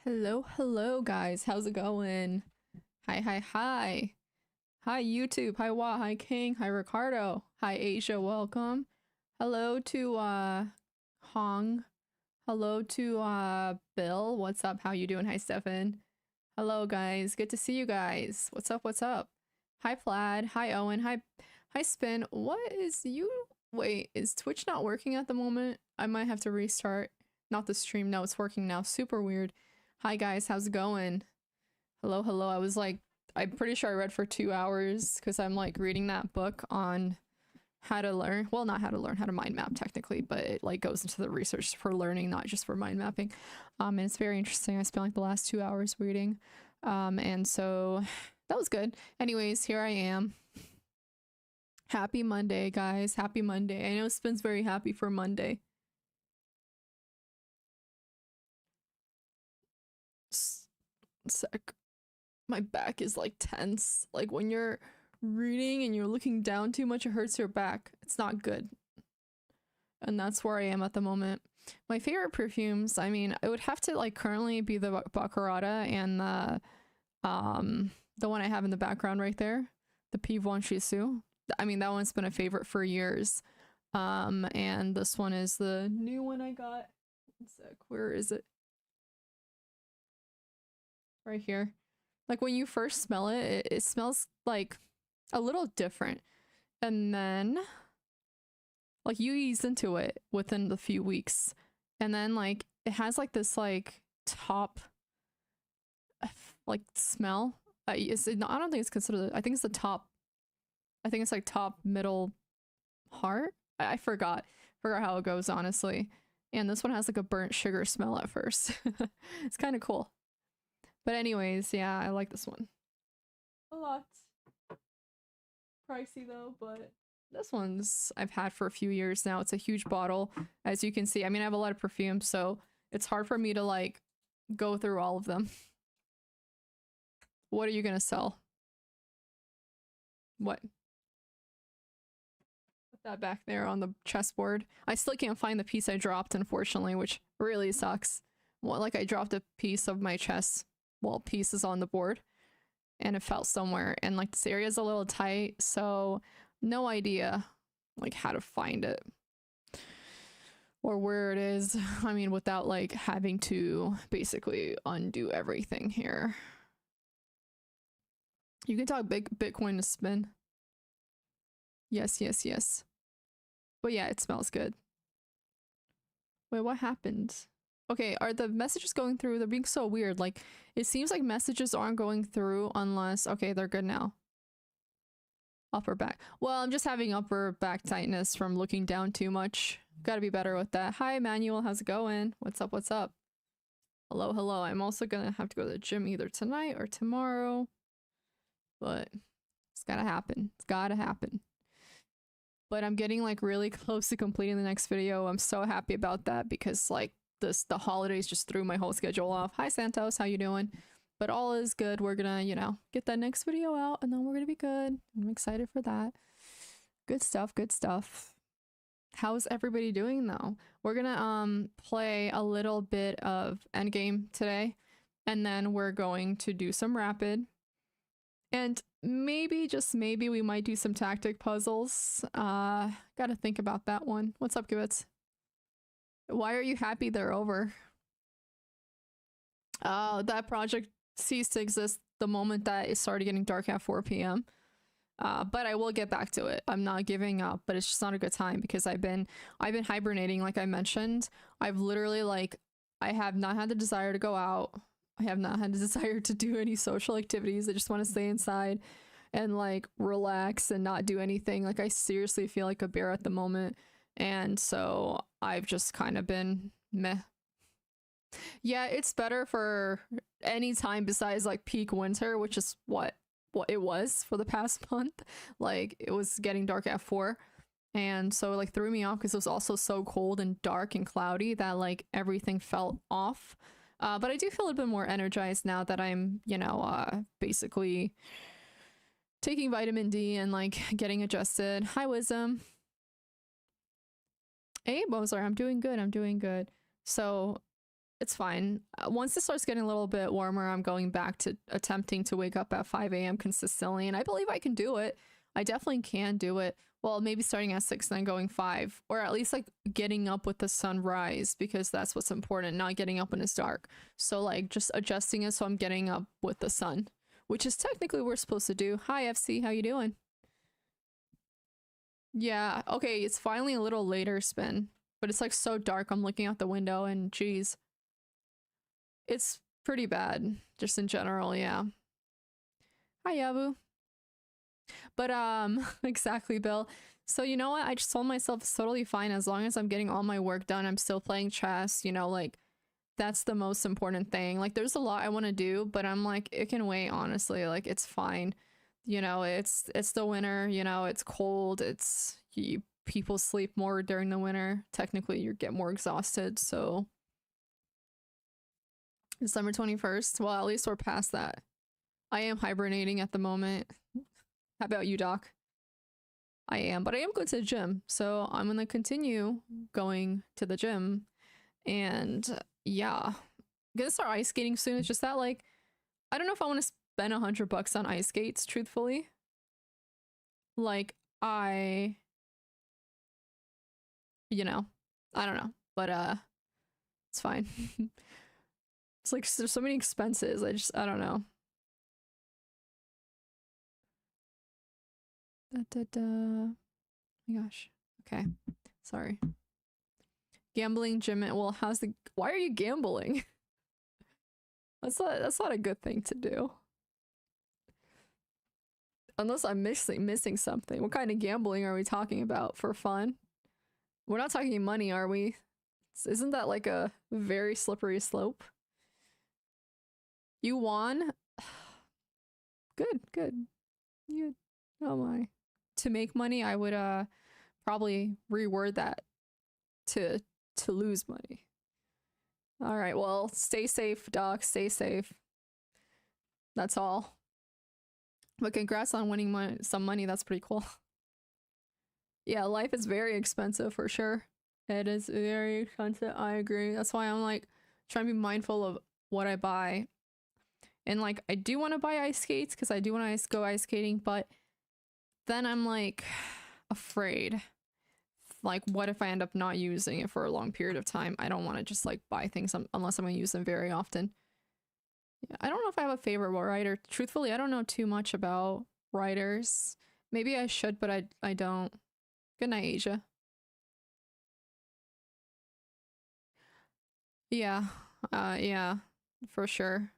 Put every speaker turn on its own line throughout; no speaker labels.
Hello, hello, guys. How's it going? Hi, hi, hi. Hi, YouTube. Hi, Wa. Hi, King. Hi, Ricardo. Hi, Asia. Welcome. Hello to, Hong. Hello to, Bill. What's up? How you doing? Hi, Stefan. Hello, guys. Good to see you guys. What's up? What's up? Hi, Plaid. Hi, Owen. Hi, Spin. What is you? Wait, is Twitch not working at the moment? I might have to restart. Not the stream. No, it's working now. Super weird. Hi guys, how's it going? Hello, hello. I'm pretty sure I read for 2 hours because I'm like reading that book on how to learn. Well, not how to learn, how to mind map technically, but it like goes into the research for learning, not just for mind mapping. And it's very interesting. I spent like the last 2 hours reading. And so that was good. Anyways, here I am. Happy Monday, guys. Happy Monday. I know Spin's very happy for Monday. Sec. My back is like tense. Like when you're reading and you're looking down too much, it hurts your back. It's not good. And that's where I am at the moment. My favorite perfumes, I mean, it would have to like currently be the Baccarata and the one I have in the background right there, the Pivon Shisu. I mean, that one's been a favorite for years. And this one is the new one I got. One sec, where is it? Right here. Like when you first smell it, it smells like a little different. And then like you ease into it within the few weeks. And then like it has like this like top like smell. I don't think it's considered, I think it's the top. I think it's like top middle heart. I forgot how it goes, honestly. And this one has like a burnt sugar smell at first. It's kind of cool. But anyways, yeah, I like this one a lot. Pricey though, but this one's I've had for a few years now. It's a huge bottle, as you can see. I mean, I have a lot of perfume, so it's hard for me to like go through all of them. What are you gonna sell? What? Put that back there on the chessboard. I still can't find the piece I dropped, unfortunately, which really sucks. Well, like I dropped a piece of my chess, well, pieces on the board, and it fell somewhere. And like this area is a little tight, so no idea like how to find it or where it is. I mean, without like having to basically undo everything here. You can talk big Bitcoin to Spin. Yes, yes, yes. But yeah, it smells good. Wait, what happened? Okay, are the messages going through? They're being so weird. Like, it seems like messages aren't going through unless... Okay, they're good now. Upper back. Well, I'm just having upper back tightness from looking down too much. Gotta be better with that. Hi, Emmanuel. How's it going? What's up? What's up? Hello, hello. I'm also gonna have to go to the gym either tonight or tomorrow. But it's gotta happen. It's gotta happen. But I'm getting like really close to completing the next video. I'm so happy about that because like the holidays just threw my whole schedule off. Hi Santos, how you doing? But all is good. We're gonna, you know, get that next video out and then we're gonna be good. I'm excited for that. Good stuff, good stuff. How's everybody doing though? We're gonna play a little bit of Endgame today, and then we're going to do some rapid. And maybe, just maybe, we might do some tactic puzzles. Gotta think about that one. What's up, Gibbets? Why are you happy they're over? That project ceased to exist the moment that it started getting dark at 4 p.m. But I will get back to it. I'm not giving up, but it's just not a good time because I've been hibernating, like I mentioned. I've literally like, I have not had the desire to go out. I have not had the desire to do any social activities. I just want to stay inside and like relax and not do anything. Like I seriously feel like a bear at the moment. And so I've just kind of been meh. Yeah, it's better for any time besides like peak winter, which is what it was for the past month. Like it was getting dark at 4. And so it like threw me off because it was also so cold and dark and cloudy that like everything felt off. But I do feel a little bit more energized now that I'm, you know, basically taking vitamin D and like getting adjusted. Hi, Wisdom. Hey, Mozart, I'm doing good. I'm doing good. So It's fine. Once it starts getting a little bit warmer, I'm going back to attempting to wake up at 5 a.m. consistently, and I believe I can do it. I definitely can do it. Well, maybe starting at 6 and then going 5, or at least like getting up with the sunrise, because that's what's important, not getting up when it's dark. So like just adjusting it so I'm getting up with the sun, which is technically what we're supposed to do. Hi FC, how you doing? Yeah, okay, it's finally a little later spin, but it's like so dark. I'm looking out the window and geez, it's pretty bad just in general. Yeah. Hi Yabu. But exactly, Bill. So you know what? I just told myself it's totally fine as long as I'm getting all my work done. I'm still playing chess, you know, like that's the most important thing. Like there's a lot I want to do, but I'm like it can wait, honestly. Like it's fine. You know, it's the winter, you know, it's cold. People sleep more during the winter. Technically, you get more exhausted, so December 21st. Well, at least we're past that. I am hibernating at the moment. How about you, Doc? I am, but I am going to the gym, so I'm gonna continue going to the gym. And yeah, gonna start ice skating soon. It's just that like I don't know if I want to spend $100 on ice skates, truthfully. Like you know, I don't know, but it's fine. It's like there's so many expenses. I don't know. Da, da, da. Oh my gosh. Okay. Sorry. Gambling, gym. Well, why are you gambling? That's not a good thing to do. Unless I'm missing something. What kind of gambling are we talking about for fun? We're not talking money, are we? Isn't that like a very slippery slope? You won? Good, good. You, oh my. To make money, I would probably reword that to lose money. All right, well, stay safe, Doc. Stay safe. That's all. But congrats on winning some money. That's pretty cool. Yeah, life is very expensive for sure. It is very expensive. I agree. That's why I'm like trying to be mindful of what I buy. And like I do want to buy ice skates because I do want to go ice skating, but then I'm like afraid. Like what if I end up not using it for a long period of time? I don't want to just like buy things unless I'm going to use them very often. Yeah, I don't know if I have a favorite writer. Truthfully, I don't know too much about writers. Maybe I should, but I don't. Good night, Asia. Yeah, yeah, for sure.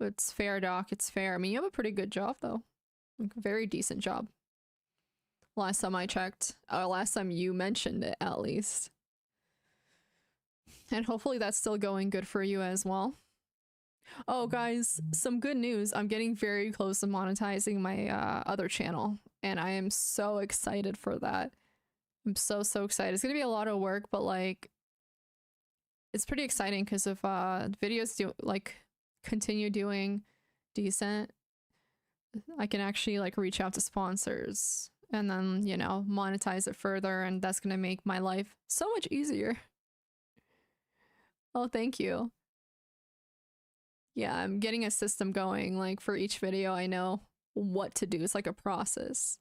It's fair, Doc. It's fair. I mean, you have a pretty good job, though. Like, a very decent job. Last time I checked. Last time you mentioned it, at least. And hopefully that's still going good for you as well. Oh, guys, some good news. I'm getting very close to monetizing my other channel, and I am so excited for that. I'm so excited. It's gonna be a lot of work, but like, it's pretty exciting because if videos do like continue doing decent, I can actually like reach out to sponsors and then, you know, monetize it further, and that's gonna make my life so much easier. Oh, thank you. Yeah, I'm getting a system going. Like for each video, I know what to do. It's like a process.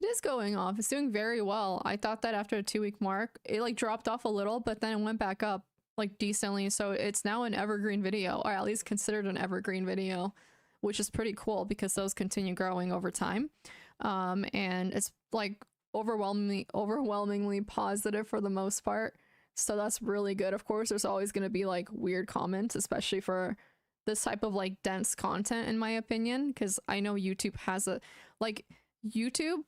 It is going off. It's doing very well. I thought that after a 2-week mark, it like dropped off a little, but then it went back up like decently. So it's now an evergreen video, or at least considered an evergreen video, which is pretty cool because those continue growing over time. And it's like overwhelmingly positive for the most part. So that's really good. Of course, there's always going to be like weird comments, especially for this type of like dense content, in my opinion, because I know YouTube has a like YouTube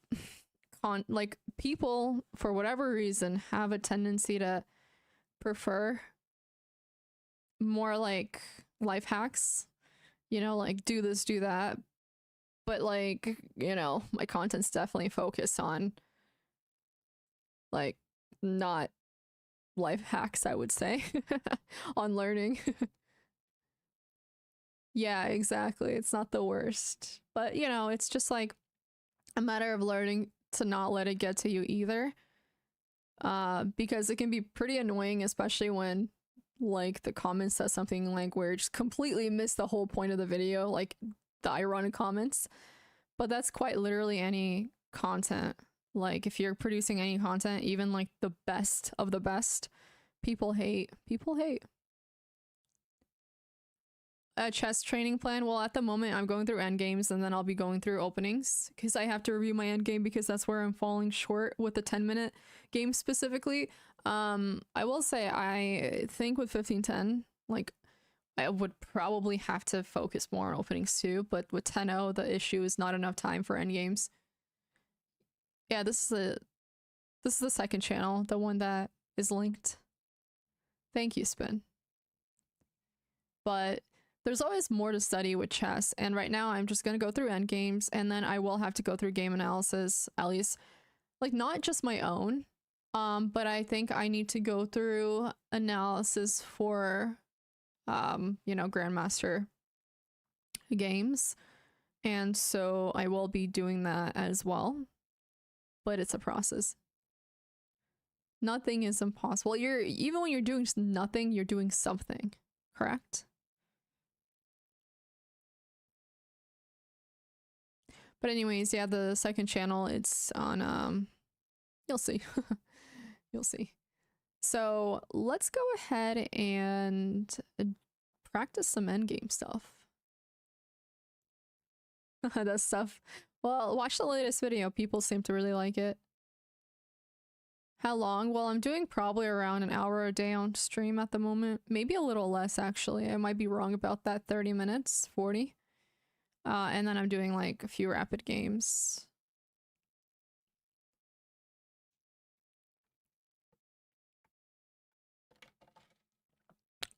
like people for whatever reason have a tendency to prefer more like life hacks, you know, like do this, do that. But like, you know, my content's definitely focused on like not life hacks, I would say, on learning. Yeah, exactly. It's not the worst. But, you know, it's just like a matter of learning to not let it get to you either. Because it can be pretty annoying, especially when like the comment says something like where it just completely missed the whole point of the video, like the ironic comments. But that's quite literally any content. Like if you're producing any content, even like the best of the best, people hate. People hate. A chess training plan. Well, at the moment I'm going through endgames and then I'll be going through openings because I have to review my endgame because that's where I'm falling short with the 10-minute game specifically. I will say I think with 1510, like I would probably have to focus more on openings too, but with 10-0 the issue is not enough time for endgames. Yeah, this is the second channel, the one that is linked. Thank you, Spin. But there's always more to study with chess, and right now I'm just gonna go through endgames, and then I will have to go through game analysis, at least, like not just my own, but I think I need to go through analysis for, you know, Grandmaster games, and so I will be doing that as well, but it's a process. Nothing is impossible. Even when you're doing nothing, you're doing something, correct? But anyways, yeah, the second channel, it's on, you'll see. You'll see. So let's go ahead and practice some endgame stuff. That stuff. Well, watch the latest video. People seem to really like it. How long? Well, I'm doing probably around an hour a day on stream at the moment. Maybe a little less, actually. I might be wrong about that. 30 minutes, 40. And then I'm doing like a few rapid games.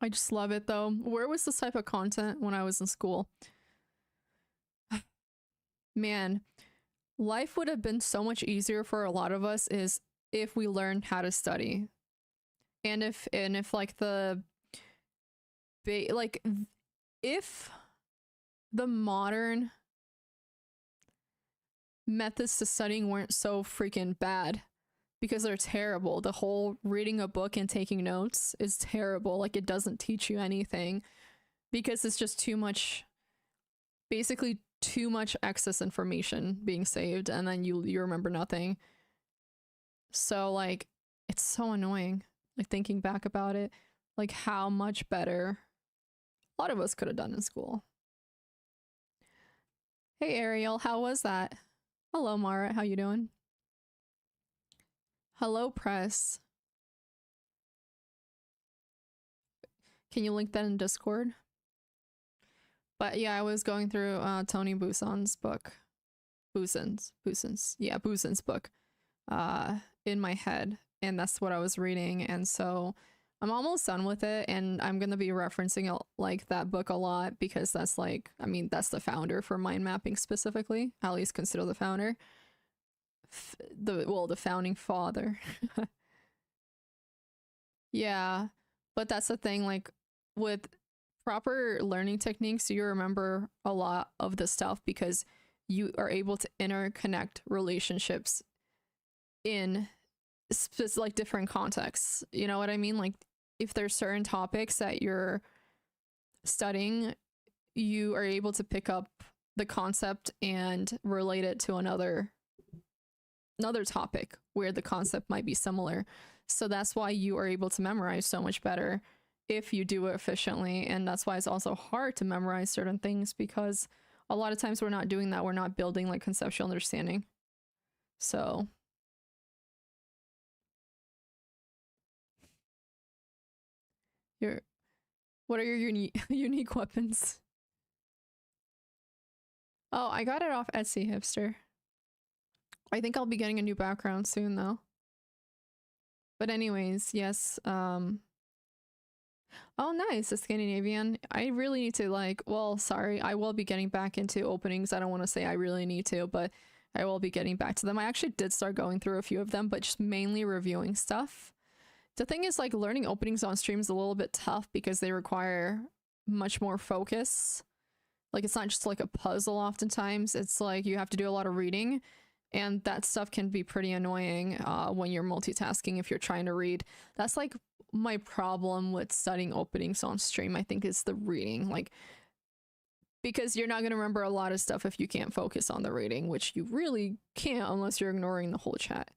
I just love it though. Where was this type of content when I was in school? Man, life would have been so much easier for a lot of us is if we learned how to study. And if like if the modern methods to studying weren't so freaking bad, because they're terrible. The whole reading a book and taking notes is terrible. Like it doesn't teach you anything because it's just too much, basically too much excess information being saved, and then you remember nothing. So like it's so annoying, like thinking back about it, like how much better a lot of us could have done in school. Hey Ariel, how was that? Hello Mara, how you doing? Hello press. Can you link that in Discord? But yeah, I was going through Tony Busan's book. Busan's book in my head, and that's what I was reading, and so I'm almost done with it, and I'm gonna be referencing it, like that book a lot, because that's like, I mean, that's the founder for mind mapping specifically, at least consider the founder. The founding father. Yeah, but that's the thing, like with proper learning techniques, you remember a lot of the stuff because you are able to interconnect relationships in like different contexts. You know what I mean? Like if there's certain topics that you're studying, you are able to pick up the concept and relate it to another topic where the concept might be similar. So that's why you are able to memorize so much better if you do it efficiently. And that's why it's also hard to memorize certain things, because a lot of times we're not doing that. We're not building like conceptual understanding. So what are your unique weapons? Oh, I got it off Etsy, hipster. I think I'll be getting a new background soon though. But anyways, yes, oh nice, a Scandinavian. I really need to like, well, sorry, I will be getting back into openings. I don't want to say I really need to, but I will be getting back to them. I actually did start going through a few of them, but just mainly reviewing stuff. The thing is, like, learning openings on stream is a little bit tough because they require much more focus. Like, it's not just like a puzzle oftentimes. It's like you have to do a lot of reading, and that stuff can be pretty annoying when you're multitasking if you're trying to read. That's like my problem with studying openings on stream, I think, is the reading. Like, because you're not going to remember a lot of stuff if you can't focus on the reading, which you really can't unless you're ignoring the whole chat.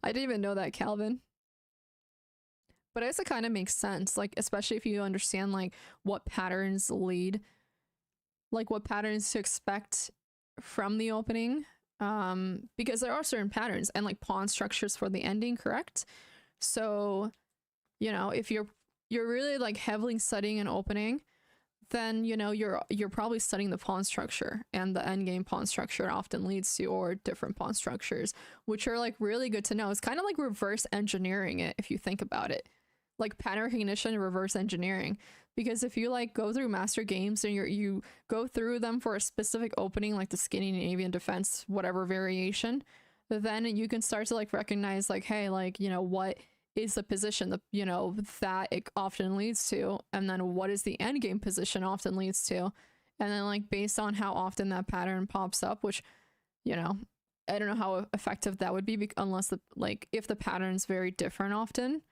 I didn't even know that, Calvin. But I guess it kind of makes sense, like, especially if you understand, like, what patterns lead, like, what patterns to expect from the opening. Because there are certain patterns and, like, pawn structures for the ending, correct? So, you know, if you're really, like, heavily studying an opening, then, you know, you're probably studying the pawn structure, and the endgame pawn structure often leads to, or different pawn structures, which are, like, really good to know. It's kind of like reverse engineering it, if you think about it. Like pattern recognition, reverse engineering. Because if you, like, go through master games and you go through them for a specific opening, like the Scandinavian defense, whatever variation, then you can start to, like, recognize, like, hey, like, you know, what is the position that, you know, that it often leads to, and then what is the end game position often leads to, and then, like, based on how often that pattern pops up, which, you know, I don't know how effective that would be unless the, like, if the pattern's very different often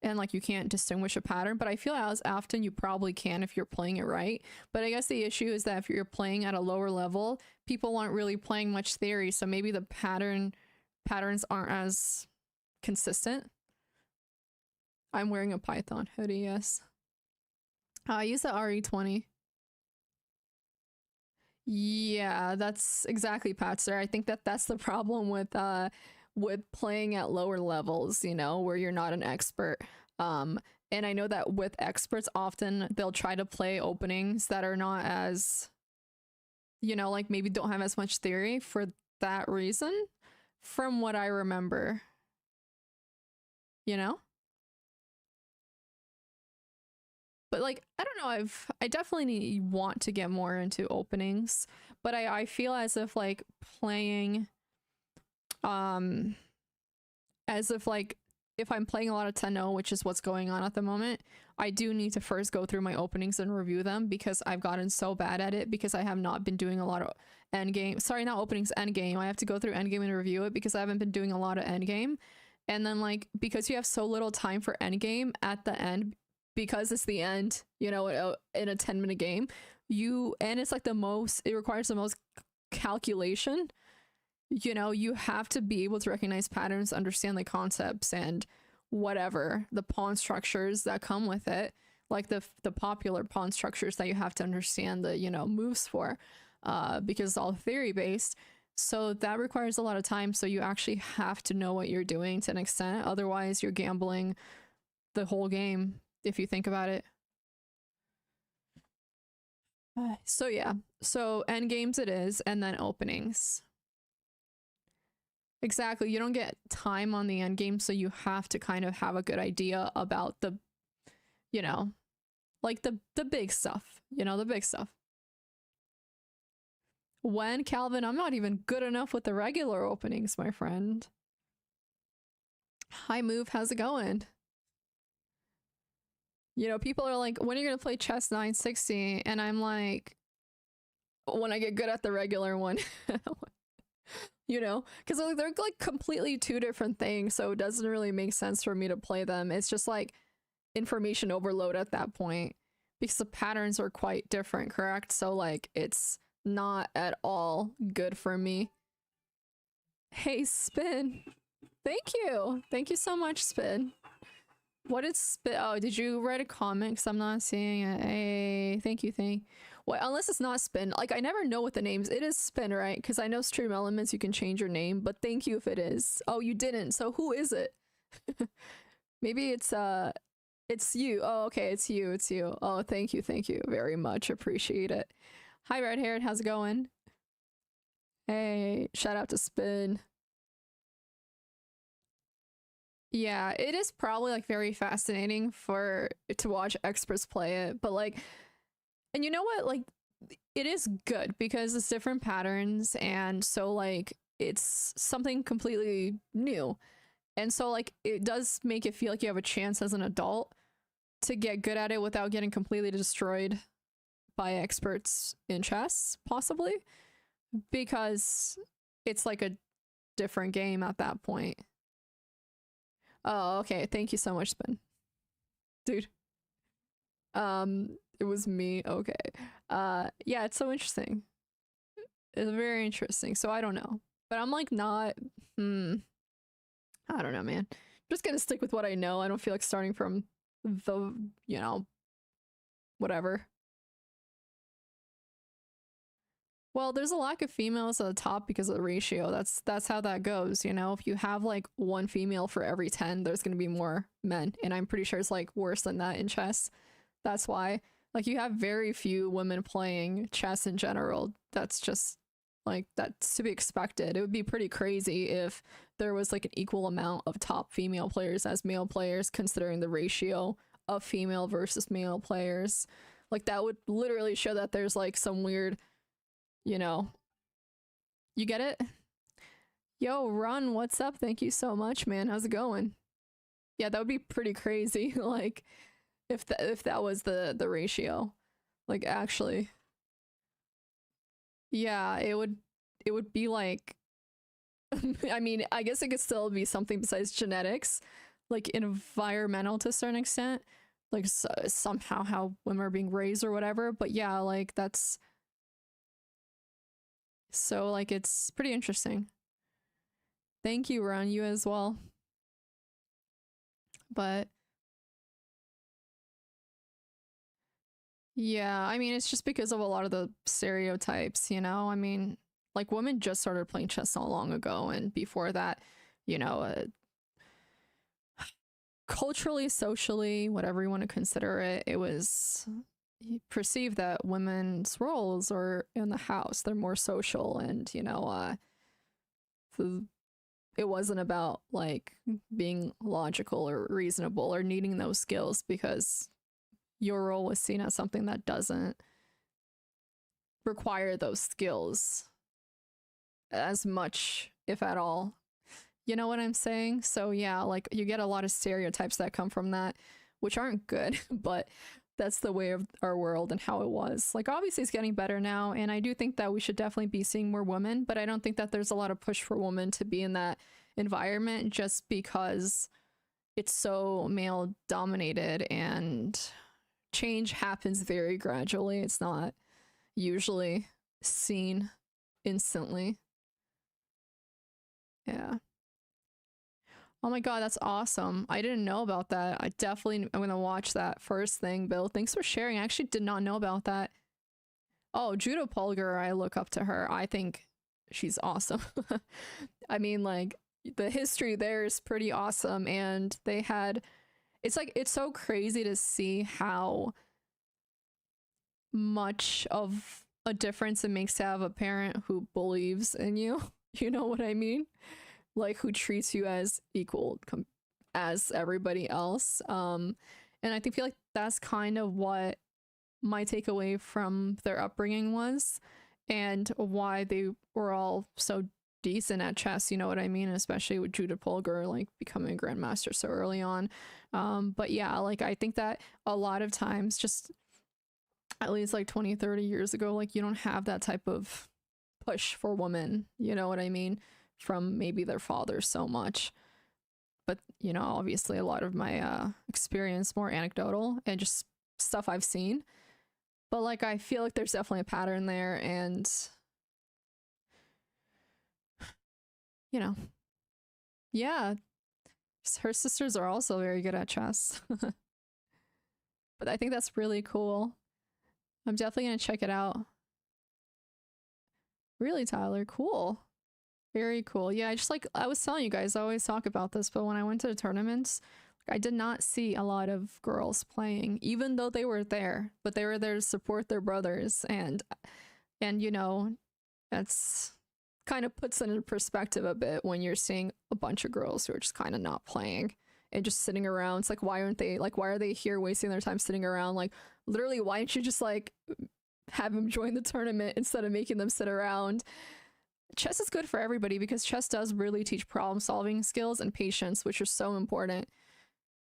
and, like, you can't distinguish a pattern, but I feel as often you probably can if you're playing it right. But I guess the issue is that if you're playing at a lower level, people aren't really playing much theory, so maybe the patterns aren't as consistent. I'm wearing a Python hoodie, yes. I use the RE20. Yeah, that's exactly, Patzer. I think that's the problem with playing at lower levels, you know, where you're not an expert. And I know that with experts, often they'll try to play openings that are not as, you know, like, maybe don't have as much theory for that reason, from what I remember. You know? But, like, I don't know, I definitely want to get more into openings, but I feel as if, like, playing, as if, like, if I'm playing a lot of 10-0, which is what's going on at the moment, I do need to first go through my openings and review them, because I've gotten so bad at it, because I have not been doing a lot of endgame. Sorry, not openings, endgame. I have to go through endgame and review it, because I haven't been doing a lot of endgame. And then, like, because you have so little time for endgame at the end, because it's the end, you know, in a 10-minute game, and it's, like, it requires the most calculation. You know, you have to be able to recognize patterns, understand the concepts, and whatever the pawn structures that come with it, like the popular pawn structures that you have to understand the, you know, moves for, because it's all theory based. So that requires a lot of time. So you actually have to know what you're doing to an extent. Otherwise, you're gambling the whole game, if you think about it. So yeah, so end games it is, and then openings. Exactly, you don't get time on the end game, so you have to kind of have a good idea about the, you know, like the big stuff, you know, the big stuff. When, Calvin, I'm not even good enough with the regular openings, my friend. Hi, Move, how's it going? You know, people are like, when are you gonna play chess 960? And I'm like, when I get good at the regular one. You know, because they're, like, completely two different things, so it doesn't really make sense for me to play them. It's just, like, information overload at that point, because the patterns are quite different, correct? So, like, it's not at all good for me. Hey, Spin. Thank you so much, Spin. What is Spin? Oh, did you write a comment? Because I'm not seeing it. Hey, thank you. Well, unless it's not Spin. Like, I never know what the names. It is Spin, right? Because I know Stream Elements, you can change your name, but thank you if it is. Oh, you didn't. So who is it? Maybe it's you. Oh, okay, it's you. Oh, thank you very much. Appreciate it. Hi, Red Haired. How's it going? Hey, shout out to Spin. Yeah, it is probably, like, very fascinating to watch experts play it, but, like, and you know what, like, it is good because it's different patterns, and so, like, it's something completely new, and so, like, it does make it feel like you have a chance as an adult to get good at it without getting completely destroyed by experts in chess, possibly, because it's like different game at that point. Oh, okay. Thank you so much, Spin. Dude. It was me. Okay. Yeah, it's so interesting. It's very interesting. So I don't know. But I'm like not I don't know, man. I'm just gonna stick with what I know. I don't feel like starting from the, you know, whatever. Well, there's a lack of females at the top because of the ratio. That's how that goes, you know? If you have like one female for every 10, there's going to be more men, and I'm pretty sure it's like worse than that in chess. That's why like you have very few women playing chess in general. That's just like that's to be expected. It would be pretty crazy if there was like an equal amount of top female players as male players considering the ratio of female versus male players. Like that would literally show that there's like some weird, you know, you get it? Yo, Run, what's up? Thank you so much, man. How's it going? Yeah, that would be pretty crazy. Like, if that was the ratio, like actually, yeah, it would be like, I mean, I guess it could still be something besides genetics, like environmental to a certain extent, like somehow how women are being raised or whatever. But yeah, like that's so like it's pretty interesting. Thank you, Ron, you as well. But yeah, I mean, it's just because of a lot of the stereotypes, you know? I mean, like women just started playing chess so long ago, and before that, you know, culturally, socially, whatever you want to consider it, it was perceived that women's roles are in the house, they're more social, and you know, it wasn't about like being logical or reasonable or needing those skills because your role was seen as something that doesn't require those skills as much, if at all. You know what I'm saying? So yeah, like you get a lot of stereotypes that come from that, which aren't good, but that's the way of our world and how it was. Like obviously it's getting better now, and I do think that we should definitely be seeing more women, but I don't think that there's a lot of push for women to be in that environment just because it's so male dominated, and change happens very gradually. It's not usually seen instantly. Yeah. Oh my god, that's awesome. I didn't know about that. I definitely am gonna watch that first thing, Bill. Thanks for sharing. I actually did not know about that. Oh, Judo Polgar, I look up to her. I think she's awesome. I mean, like, the history there is pretty awesome, and they had it's like it's so crazy to see how much of a difference it makes to have a parent who believes in you. You know what I mean? Like who treats you as equal as everybody else. And I think feel like that's kind of what my takeaway from their upbringing was, and why they were all so decent at chess, you know what I mean? Especially with Judith Polgar like becoming a grandmaster so early on. But yeah, like I think that a lot of times, just at least like 20-30 years ago, like you don't have that type of push for women, you know what I mean, from maybe their fathers so much. But you know, obviously a lot of my experience more anecdotal and just stuff I've seen, but like I feel like there's definitely a pattern there, and you know, yeah, her sisters are also very good at chess. But I think that's really cool. I'm definitely gonna check it out. Really, Tyler? Cool. Very cool. Yeah, I just like I was telling you guys, I always talk about this, but when I went to the tournaments, like, I did not see a lot of girls playing, even though they were there, but they were there to support their brothers, and you know, that's kind of puts it in perspective a bit when you're seeing a bunch of girls who are just kind of not playing and just sitting around. It's like, why aren't they like, why are they here wasting their time sitting around? Like literally, why don't you just like have them join the tournament instead of making them sit around? Chess is good for everybody because chess does really teach problem solving skills and patience, which are so important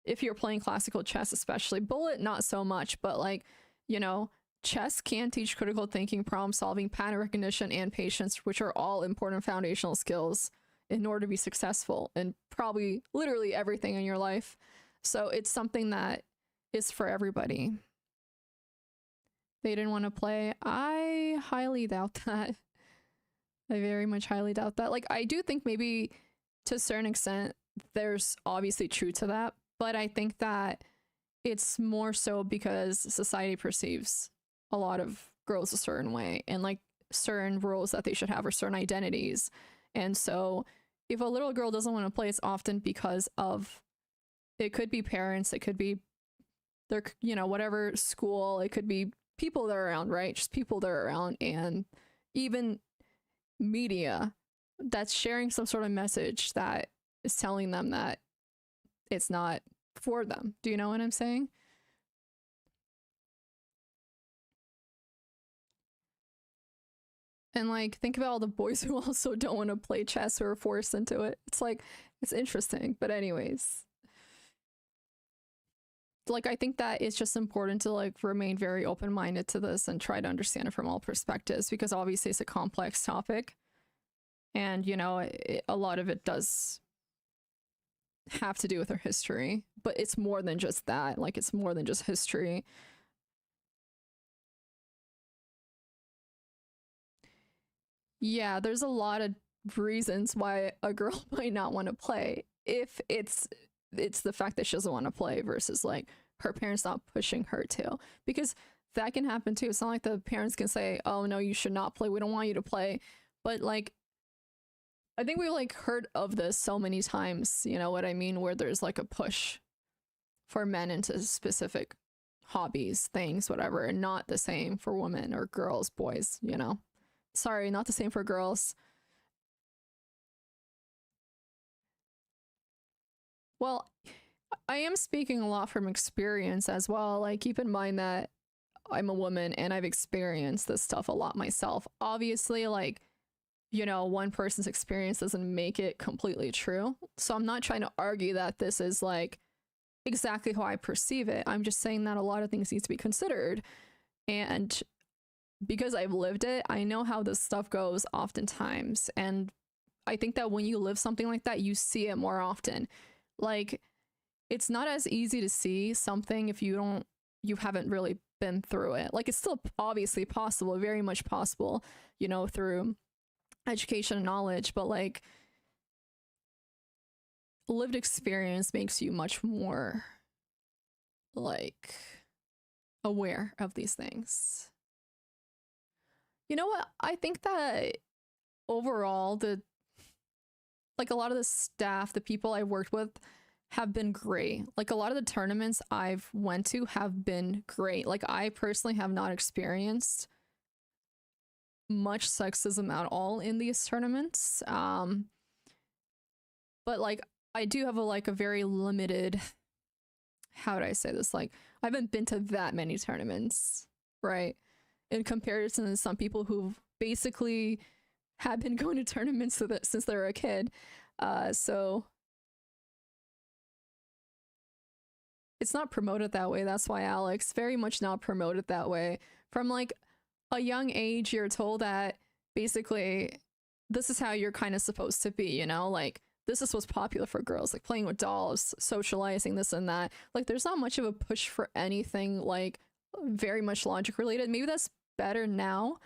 if you're playing classical chess, especially. Bullet, not so much, but like, you know, chess can teach critical thinking, problem solving, pattern recognition, and patience, which are all important foundational skills in order to be successful in probably literally everything in your life. So it's something that is for everybody. They didn't want to play. I highly doubt that. I very much highly doubt that. Like, I do think maybe to a certain extent, there's obviously truth to that, but I think that it's more so because society perceives a lot of girls a certain way and like certain roles that they should have or certain identities. And so if a little girl doesn't want to play, it's often because of, it could be parents, it could be their, you know, whatever school, it could be people that are around, right? Just people that are around, and even media that's sharing some sort of message that is telling them that it's not for them. Do you know what I'm saying? And like, think about all the boys who also don't want to play chess or are forced into it. It's like, it's interesting. But anyways, like, I think that it's just important to like remain very open-minded to this and try to understand it from all perspectives, because obviously it's a complex topic. And, you know, a lot of it does have to do with our history, but it's more than just that. Like, it's more than just history. Yeah, there's a lot of reasons why a girl might not want to play. If it's the fact that she doesn't want to play versus like her parents not pushing her to, because that can happen too. It's not like the parents can say, "Oh no, you should not play. We don't want you to play." But like, I think we like heard of this so many times, you know what I mean, where there's like a push for men into specific hobbies, things, whatever, and not the same for women or girls, boys, you know. Sorry, not the same for girls. Well, I am speaking a lot from experience as well. Like, keep in mind that I'm a woman and I've experienced this stuff a lot myself. Obviously, like, you know, one person's experience doesn't make it completely true. So I'm not trying to argue that this is like exactly how I perceive it. I'm just saying that a lot of things need to be considered. And because I've lived it, I know how this stuff goes oftentimes. And I think that when you live something like that, you see it more often. Like, it's not as easy to see something if you haven't really been through it. Like, it's still obviously possible, very much possible, you know, through education and knowledge, but like, lived experience makes you much more like aware of these things. You know what? I think that overall, like a lot of the staff, the people I worked with have been great. Like, a lot of the tournaments I've went to have been great. Like, I personally have not experienced much sexism at all in these tournaments. But like, I do have a very limited, how do I say this? Like, I haven't been to that many tournaments, right? In comparison to some people who've basically have been going to tournaments since they were a kid. So it's not promoted that way. That's why, Alex, very much not promoted that way. From like a young age, you're told that basically this is how you're kind of supposed to be, you know? Like, this is what's popular for girls, like playing with dolls, socializing, this and that. Like, there's not much of a push for anything like very much logic related. Maybe that's better now,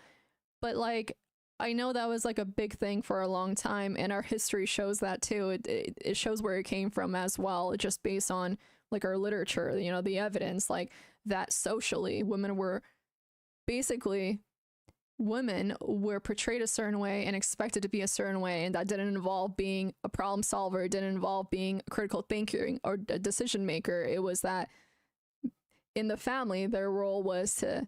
but like, I know that was like a big thing for a long time, and our history shows that too. It shows where it came from as well, just based on like our literature, you know, the evidence, like that socially women were portrayed a certain way and expected to be a certain way, and that didn't involve being a problem solver, it didn't involve being a critical thinker or a decision maker. It was that in the family, their role was to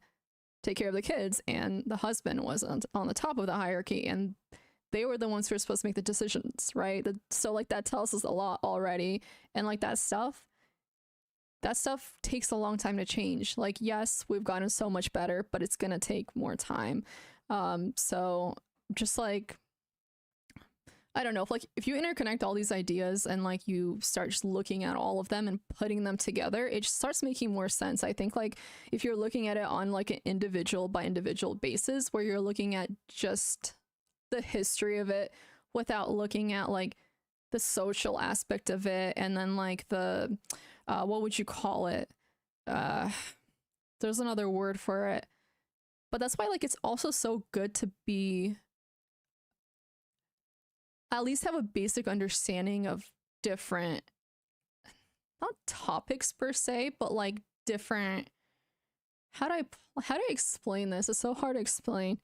take care of the kids, and the husband was on the top of the hierarchy, and they were the ones who were supposed to make the decisions, right? So like, that tells us a lot already. And like, that stuff takes a long time to change. Like, yes, we've gotten so much better, but it's gonna take more time. So just like, I don't know, if you interconnect all these ideas and like you start just looking at all of them and putting them together, it just starts making more sense. I think like, if you're looking at it on like an individual by individual basis, where you're looking at just the history of it without looking at like the social aspect of it, and then like the what would you call it? Uh there's another word for it. But that's why like it's also so good to be at least have a basic understanding of different, not topics per se, but like different, how do I explain this? It's so hard to explain.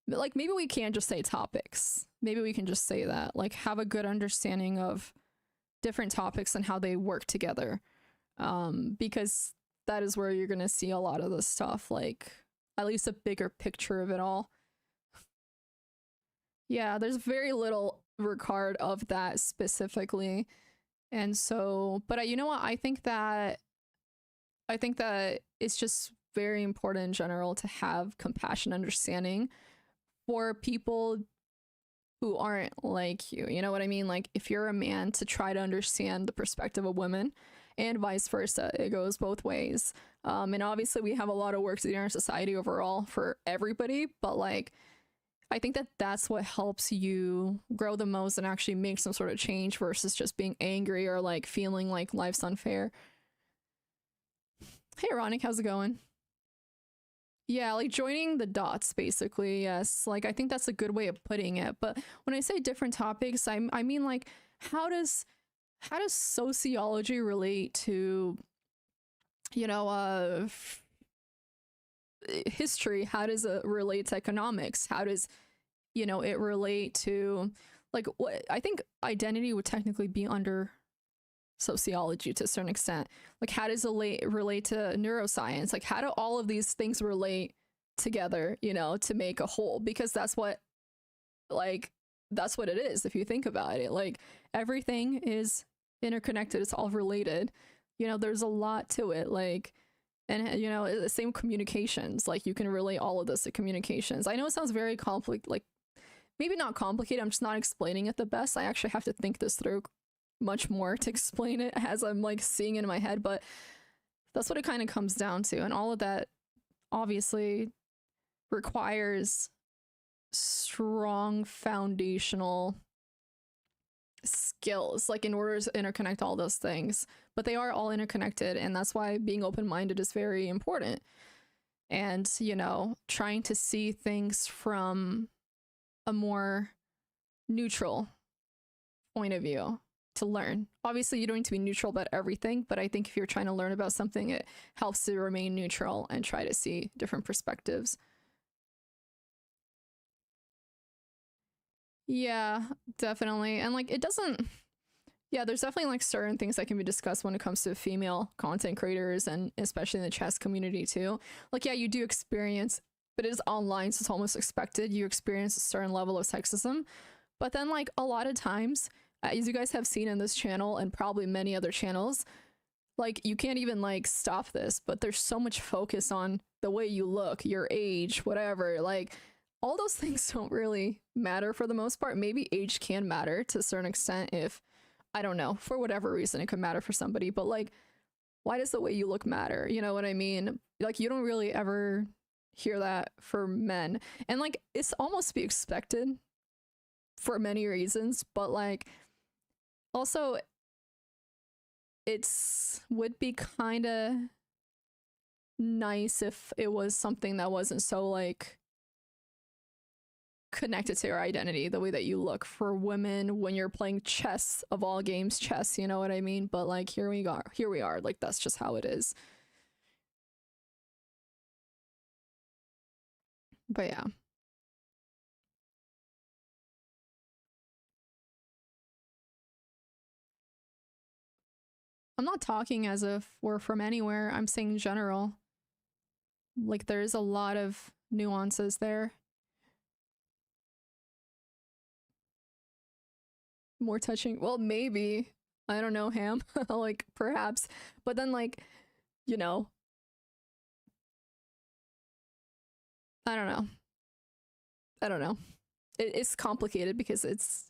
But like maybe we can't just say topics. Maybe we can just say that. Like have a good understanding of different topics and how they work together. Because that is where you're gonna see a lot of this stuff, like at least a bigger picture of it all. Yeah, there's very little regard of that specifically. And so, but you know what? I think that it's just very important in general to have compassion, understanding for people who aren't like you. You know what I mean? Like if you're a man, to try to understand the perspective of women and vice versa. It goes both ways. And obviously we have a lot of work to do in our society overall for everybody, but like I think that that's what helps you grow the most and actually make some sort of change versus just being angry or like feeling like life's unfair. Hey, Ronick, how's it going? Yeah, like joining the dots, basically. Yes, like I think that's a good way of putting it. But when I say different topics, I mean like how does sociology relate to, you know, history? How does it relate to economics? How does, you know, it relate to like what I think identity would technically be under sociology to a certain extent. Like how does it relate to neuroscience? Like how do all of these things relate together, you know, to make a whole? Because like that's what it is if you think about it. Like everything is interconnected, it's all related. You know, there's a lot to it. Like, and you know, the same communications, like you can relate all of this to communications. I know it sounds very complicated, like maybe not complicated, I'm just not explaining it the best. I actually have to think this through much more to explain it as I'm like seeing it in my head, but that's what it kind of comes down to. And all of that obviously requires strong foundational skills, like in order to interconnect all those things. But they are all interconnected, and that's why being open-minded is very important. And, you know, trying to see things from a more neutral point of view to learn. Obviously, you don't need to be neutral about everything, but I think if you're trying to learn about something, it helps to remain neutral and try to see different perspectives. Yeah, definitely. And like, it doesn't, yeah, there's definitely like certain things that can be discussed when it comes to female content creators and especially in the chess community too. Like, yeah, you do experience, but it is online, so it's almost expected. You experience a certain level of sexism. But then, like, a lot of times, as you guys have seen in this channel and probably many other channels, like, you can't even, like, stop this, but there's so much focus on the way you look, your age, whatever. Like, all those things don't really matter for the most part. Maybe age can matter to a certain extent if, I don't know, for whatever reason, it could matter for somebody, but, like, why does the way you look matter? You know what I mean? Like, you don't really ever hear that for men. And, like, it's almost to be expected for many reasons, but like also it's would be kind of nice if it was something that wasn't so like connected to your identity, the way that you look for women when you're playing chess, of all games, chess, you know what I mean? But like here we are, like that's just how it is. But yeah, I'm not talking as if we're from anywhere, I'm saying in general, like there's a lot of nuances there. More touching, well, maybe, I don't know, Ham. Like perhaps, but then like, you know, I don't know, I don't know, it's complicated because it's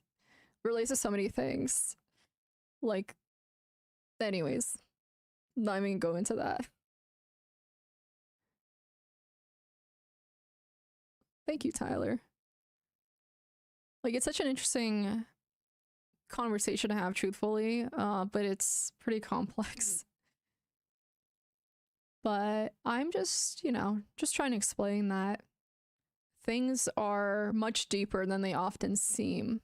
relates to so many things, like, anyways, not even go into that. Thank you, Tyler. Like, it's such an interesting conversation to have, truthfully, but it's pretty complex. But I'm just, just trying to explain that things are much deeper than they often seem.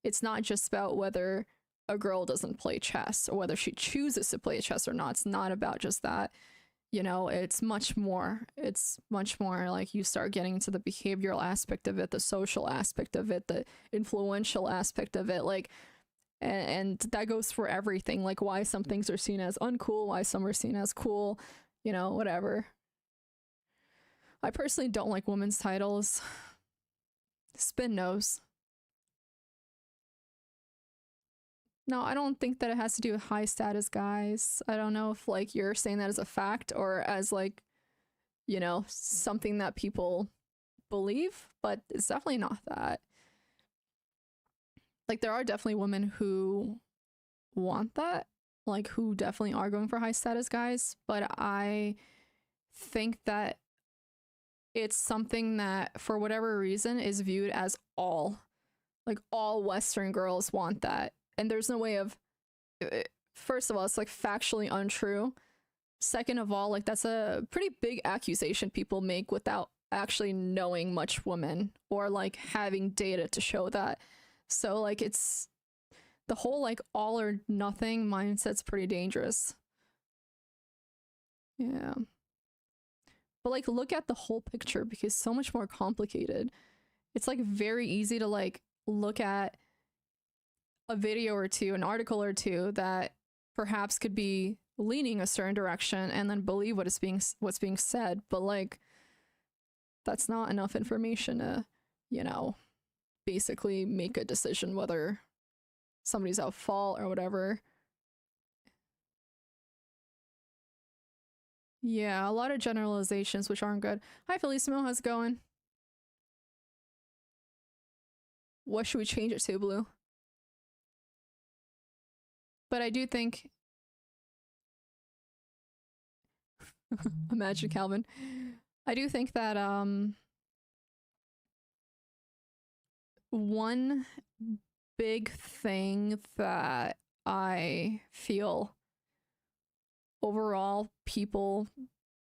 It's not just about whether a girl doesn't play chess or whether she chooses to play chess or not. It's not about just that. It's much more. It's much more like you start getting into the behavioral aspect of it, the social aspect of it, the influential aspect of it. Like, and that goes for everything. Like, why some things are seen as uncool, why some are seen as cool, whatever. I personally don't like women's titles. Spin knows. No, I don't think that it has to do with high status guys. I don't know if like you're saying that as a fact or as like, something that people believe, but it's definitely not that. Like there are definitely women who want that, like who definitely are going for high status guys, but I think that it's something that for whatever reason is viewed as all Western girls want that, and there's no way of, first of all, it's like factually untrue. Second of all, like that's a pretty big accusation people make without actually knowing much women or like having data to show that. So like it's the whole like all or nothing mindset's pretty dangerous. Yeah. But like look at the whole picture because it's so much more complicated. It's like very easy to like look at a video or two, an article or two that perhaps could be leaning a certain direction and then believe what's being said, but like that's not enough information to, basically make a decision whether somebody's at fault or whatever. Yeah, a lot of generalizations which aren't good. Hi Felicimo, how's it going? What should we change it to, Blue? But I do think imagine Calvin. I do think that one big thing that I feel overall people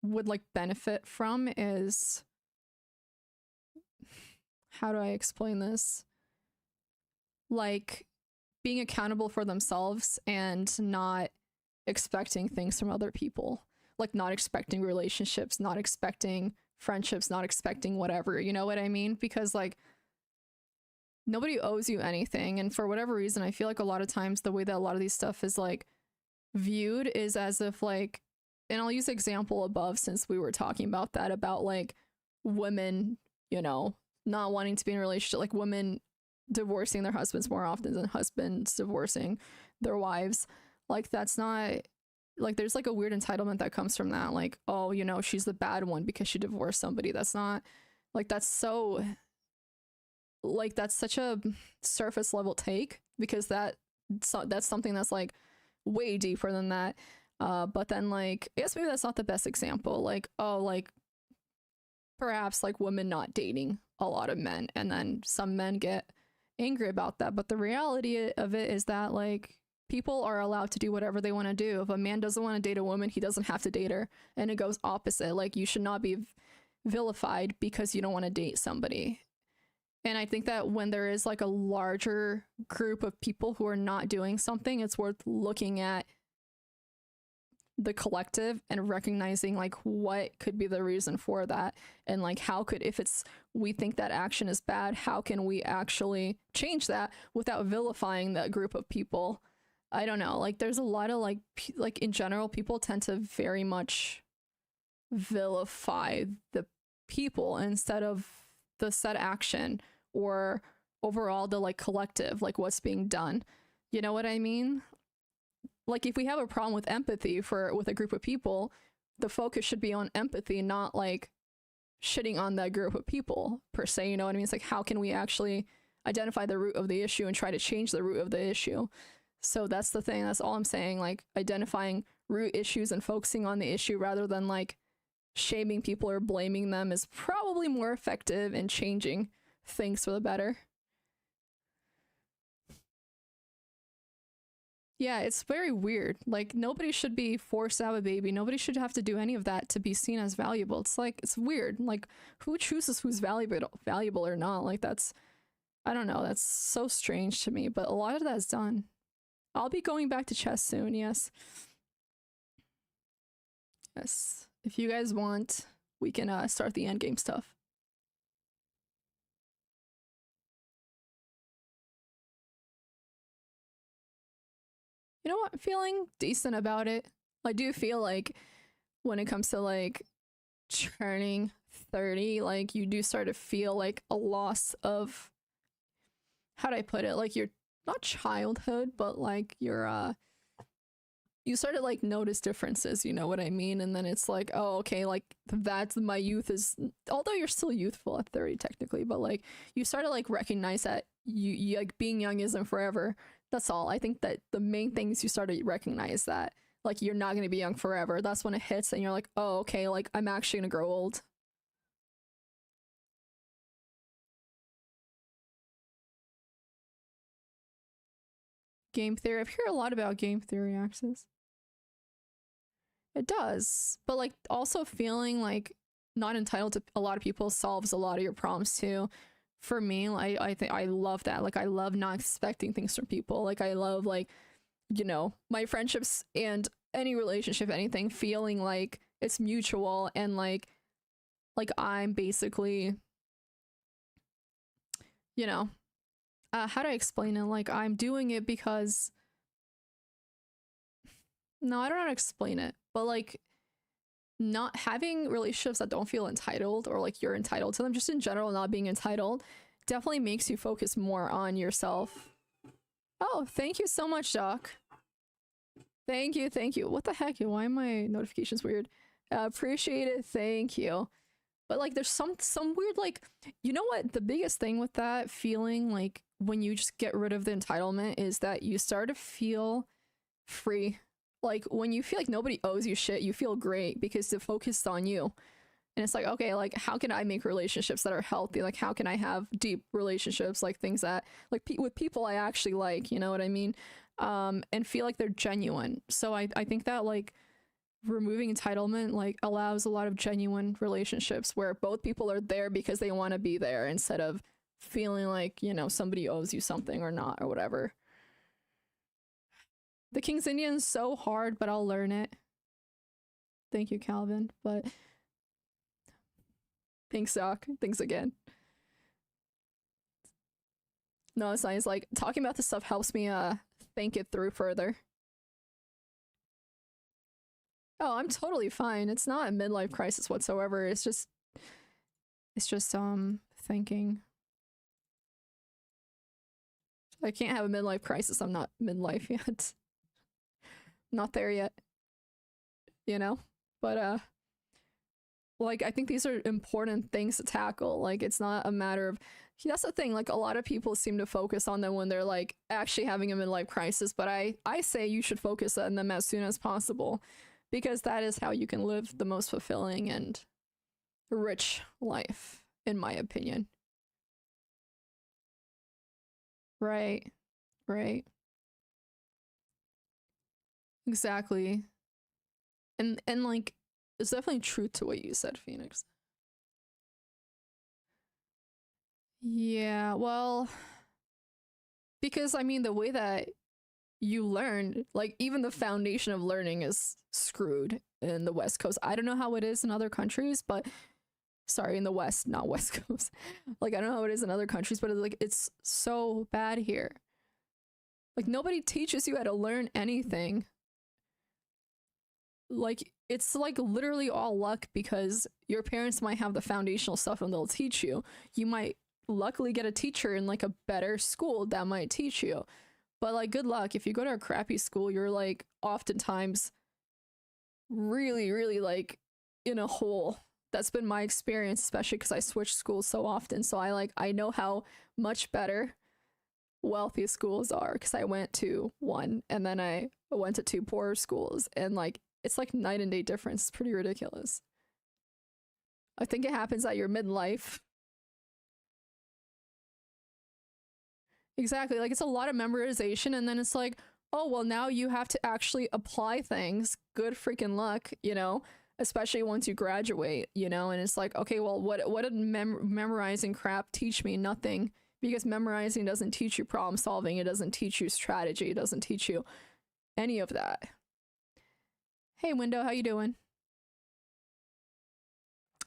would like benefit from is, how do I explain this? Like being accountable for themselves and not expecting things from other people. Like not expecting relationships, not expecting friendships, not expecting whatever, you know what I mean? Because like nobody owes you anything, and for whatever reason I feel like a lot of times the way that a lot of these stuff is like viewed is as if like, and I'll use the example above since we were talking about that, about like women, not wanting to be in a relationship, like women divorcing their husbands more often than husbands divorcing their wives. Like that's not, like there's like a weird entitlement that comes from that, like, oh, she's the bad one because she divorced somebody. That's not, like that's so, like that's such a surface level take, because that's something that's like way deeper than that. But then like I guess maybe that's not the best example. Like, oh, like perhaps like women not dating a lot of men, and then some men get angry about that. But the reality of it is that like people are allowed to do whatever they want to do. If a man doesn't want to date a woman, he doesn't have to date her. And it goes opposite. Like you should not be vilified because you don't want to date somebody. And I think that when there is like a larger group of people who are not doing something, it's worth looking at the collective and recognizing like what could be the reason for that, and like how could, if it's, we think that action is bad, how can we actually change that without vilifying that group of people. I don't know, like there's a lot of like in general people tend to very much vilify the people instead of the said action or overall the like collective, like what's being done. You know what I mean? Like if we have a problem with empathy with a group of people, the focus should be on empathy, not like shitting on that group of people per se. You know what I mean? It's like, how can we actually identify the root of the issue and try to change the root of the issue? So that's the thing. That's all I'm saying. Like identifying root issues and focusing on the issue rather than like shaming people or blaming them is probably more effective in changing things for the better. Yeah, it's very weird. Like, nobody should be forced to have a baby. Nobody should have to do any of that to be seen as valuable. It's like, it's weird. Like, who chooses who's valuable or not? Like, that's, I don't know. That's so strange to me, but a lot of that's done. I'll be going back to chess soon, yes. Yes. If you guys want, we can start the endgame stuff. You know what? I'm feeling decent about it. I do feel like when it comes to like turning 30, like you do start to feel like a loss of, how do I put it? Like your, not childhood, but like your you start to like notice differences, you know what I mean? And then it's like, oh, okay, like that's my youth is, although you're still youthful at 30 technically, but like you start to like recognize that you like being young isn't forever. That's all. I think that the main things you start to recognize that like you're not going to be young forever. That's when it hits and you're like, oh, okay, like I'm actually going to grow old. Game theory. I've heard a lot about game theory, Axis. It does, but like also feeling like not entitled to a lot of people solves a lot of your problems too. For me, like I think I love that. Like I love not expecting things from people. Like I love like, you know, my friendships and any relationship, anything feeling like it's mutual and like I'm basically, you know, how do I explain it? Like I'm doing it because, no, I don't know how to explain it, but like not having relationships that don't feel entitled or like you're entitled to them, just in general, not being entitled, definitely makes you focus more on yourself. Oh, thank you so much, Doc. Thank you, thank you. What the heck? Why are my notifications weird? Appreciate it, thank you. But like there's some weird like, you know what the biggest thing with that feeling like when you just get rid of the entitlement is that you start to feel free. Like when you feel like nobody owes you shit, you feel great because they're focused on you. And it's like, okay, like how can I make relationships that are healthy? Like how can I have deep relationships, like things that like with people I actually like, you know what I mean? And feel like they're genuine. So I think that like removing entitlement like allows a lot of genuine relationships where both people are there because they want to be there instead of feeling like, you know, somebody owes you something or not or whatever. The King's Indian's so hard, but I'll learn it. Thank you, Calvin. But thanks, Doc. Thanks again. No, it's nice. Like talking about this stuff helps me think it through further. Oh, I'm totally fine. It's not a midlife crisis whatsoever. It's just thinking. I can't have a midlife crisis. I'm not midlife yet. Not there yet. You know? But like I think these are important things to tackle. Like it's not a matter of, that's the thing, like a lot of people seem to focus on them when they're like actually having a midlife crisis, but I say you should focus on them as soon as possible because that is how you can live the most fulfilling and rich life, in my opinion. Right. Right. Exactly. And like it's definitely truth to what you said, Phoenix. Yeah, well, because I mean the way that you learn, like even the foundation of learning is screwed in the West Coast. I don't know how it is in other countries, but sorry, in the West, not West Coast. Like I don't know how it is in other countries, but it's so bad here. Like nobody teaches you how to learn anything. Like it's like literally all luck because your parents might have the foundational stuff and they'll teach you. You might luckily get a teacher in like a better school that might teach you. But like good luck if you go to a crappy school, you're like oftentimes really really like in a hole. That's been my experience, especially because I switch schools so often. So I know how much better wealthy schools are because I went to one and then I went to two poorer schools and like it's like night and day difference. It's pretty ridiculous. I think it happens at your midlife. Exactly. Like it's a lot of memorization and then it's like, oh, well, now you have to actually apply things. Good freaking luck, you know, especially once you graduate, you know, and it's like, okay, well, what did memorizing crap teach me? Nothing, because memorizing doesn't teach you problem solving. It doesn't teach you strategy. It doesn't teach you any of that. Hey, Window, how you doing?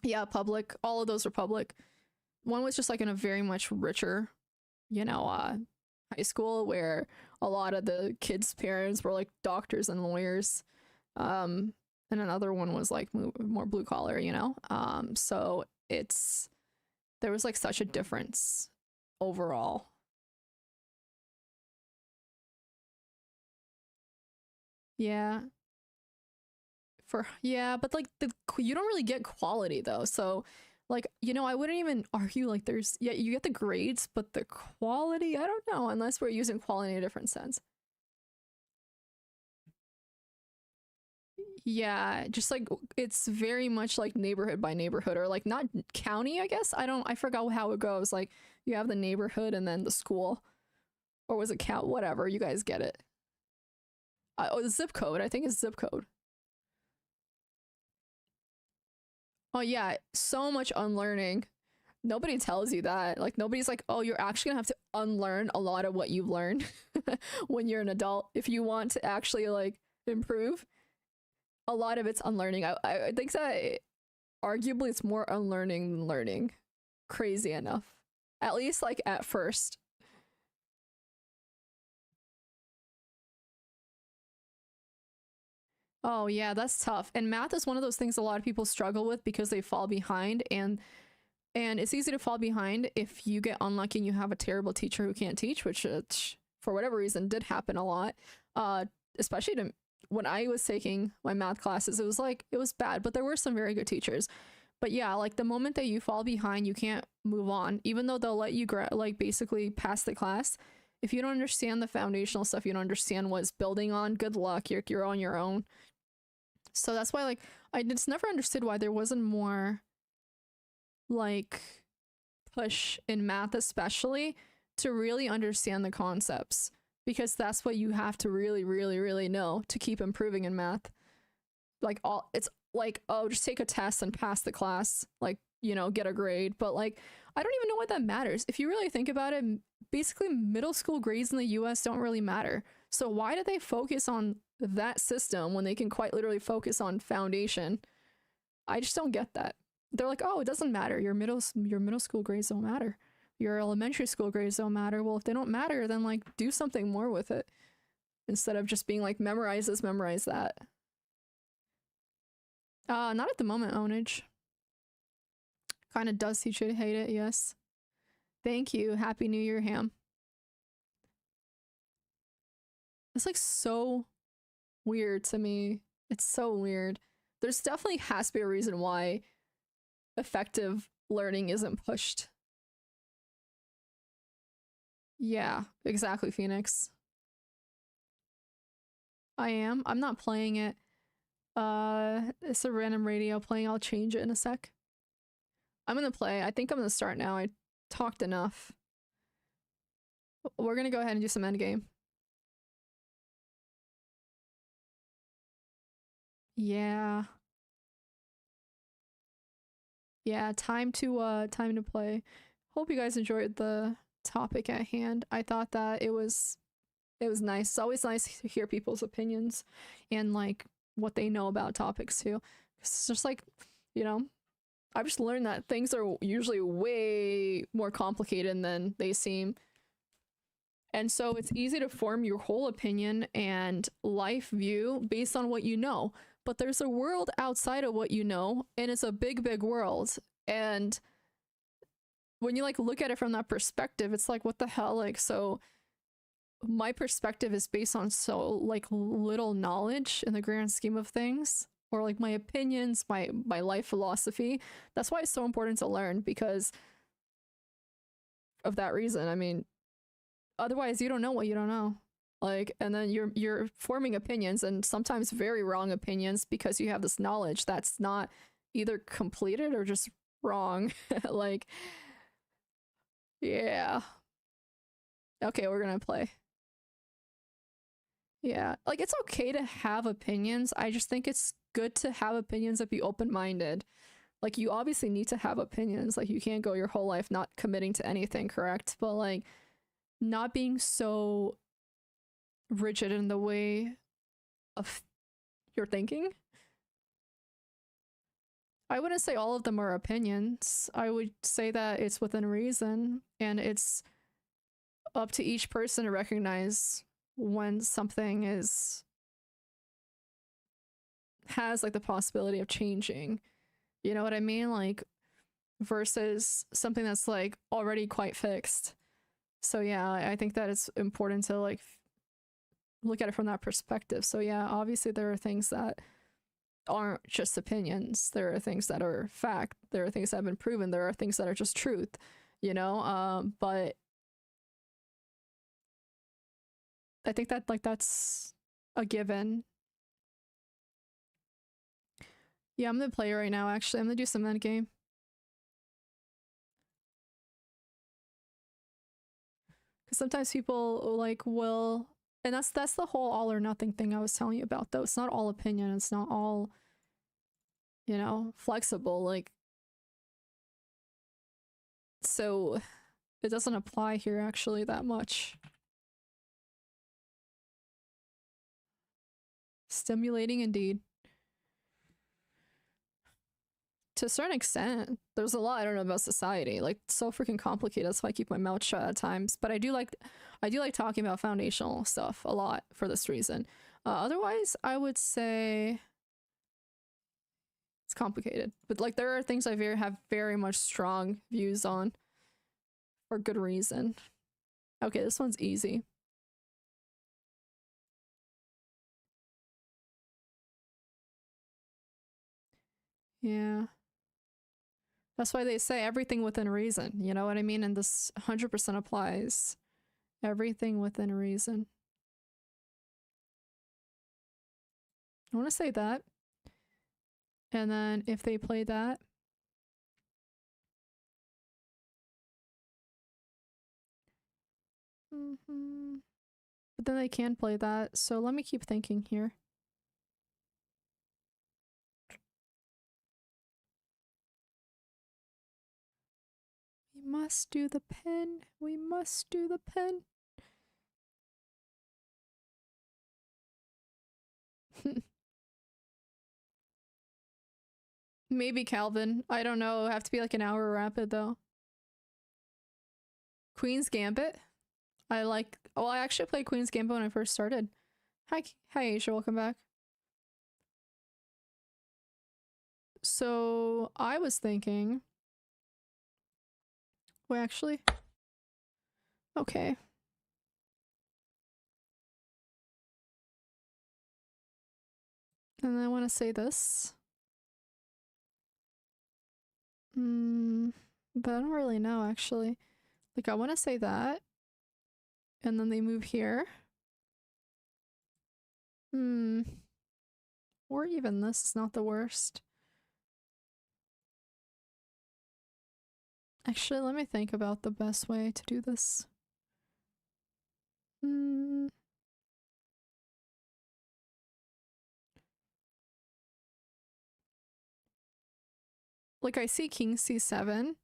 Yeah, public. All of those are public. One was just like in a very much richer, you know, high school where a lot of the kids' parents were like doctors and lawyers. And another one was like more blue collar, you know. So it's there was like such a difference overall. Yeah. Yeah, but like you don't really get quality though. So like, you know, I wouldn't even argue like there's yeah, you get the grades, but the quality, I don't know, unless we're using quality in a different sense. Yeah, just like it's very much like neighborhood by neighborhood or like not county, I guess. I forgot how it goes. Like you have the neighborhood and then the school. Or was it count? Whatever, you guys get it. Oh, the zip code. I think it's zip code. Oh yeah, so much unlearning. Nobody tells you that. Like nobody's like, "Oh, you're actually going to have to unlearn a lot of what you've learned when you're an adult if you want to actually like improve." A lot of it's unlearning. I think that arguably it's more unlearning than learning. Crazy enough. At least like at first. Oh yeah, that's tough. And math is one of those things a lot of people struggle with because they fall behind and it's easy to fall behind if you get unlucky and you have a terrible teacher who can't teach, which for whatever reason did happen a lot. Uh Especially to when I was taking my math classes, it was like it was bad, but there were some very good teachers. But yeah, like the moment that you fall behind, you can't move on, even though they'll let you like basically pass the class. If you don't understand the foundational stuff, you don't understand what's building on. Good luck. You're on your own. So that's why like I just never understood why there wasn't more like push in math, especially to really understand the concepts, because that's what you have to really, really, really know to keep improving in math. Like all it's like, oh, just take a test and pass the class, like, you know, get a grade. But like I don't even know what that matters. If you really think about it, basically middle school grades in the US don't really matter. So why do they focus on that system when they can quite literally focus on foundation? I just don't get that. They're like, oh, it doesn't matter. Your middle school grades don't matter. Your elementary school grades don't matter. Well, if they don't matter, then like do something more with it instead of just being like memorize this, memorize that. Not at the moment, Ownage. Kind of does teach you to hate it, yes. Thank you. Happy New Year, Ham. It's like so weird to me. It's so weird. There's definitely has to be a reason why effective learning isn't pushed. Yeah, exactly, Phoenix. I am. I'm not playing it. It's a random radio playing. I'll change it in a sec. I'm gonna play. I think I'm gonna start now. I talked enough. We're gonna go ahead and do some endgame. Yeah. Yeah, time to play. Hope you guys enjoyed the topic at hand. I thought that it was nice. It's always nice to hear people's opinions and like what they know about topics too. It's just like, you know, I've just learned that things are usually way more complicated than they seem. And so it's easy to form your whole opinion and life view based on what you know. But there's a world outside of what you know, and it's a big, big world. And when you like look at it from that perspective, it's like, what the hell? Like, so my perspective is based on so like little knowledge in the grand scheme of things, or like my opinions, my life philosophy. That's why it's so important to learn, because of that reason. I mean, otherwise you don't know what you don't know. Like, and then you're forming opinions, and sometimes very wrong opinions, because you have this knowledge that's not either completed or just wrong. Like, yeah. Okay, we're gonna play. Yeah, like it's okay to have opinions. I just think it's good to have opinions and be open-minded. Like you obviously need to have opinions. Like you can't go your whole life not committing to anything, correct? But like not being so rigid in the way of your thinking. I wouldn't say all of them are opinions. I would say that it's within reason and it's up to each person to recognize when something is has like the possibility of changing. You know what I mean? Like versus something that's like already quite fixed. So yeah, I think that it's important to like look at it from that perspective. So yeah, obviously there are things that aren't just opinions. There are things that are fact. There are things that have been proven. There are things that are just truth, you know? But I think that like that's a given. Yeah, I'm gonna play right now actually. I'm gonna do some endgame. Because sometimes people like will and that's the whole all or nothing thing I was telling you about though. It's not all opinion, it's not all, you know, flexible. Like so it doesn't apply here actually that much. Stimulating indeed. To a certain extent, there's a lot I don't know about society. Like it's so freaking complicated. That's why I keep my mouth shut at times. But I do like talking about foundational stuff a lot for this reason. Otherwise, I would say it's complicated. But like there are things I have very much strong views on for good reason. Okay, this one's easy. Yeah. That's why they say everything within reason. You know what I mean? And this 100% applies. Everything within reason. I want to say that. And then if they play that, but then they can play that. So let me keep thinking here. We must do the pen. We must do the pen. Maybe Calvin. I don't know. It'll have to be like an hour rapid though. Queen's Gambit. I like. Well, I actually played Queen's Gambit when I first started. Hi, Asia. Welcome back. So I was thinking. Wait, actually. Okay. And I want to say this. But I don't really know actually. Like I want to say that. And then they move here. Or even this is not the worst. Actually, let me think about the best way to do this. Like I see king c7,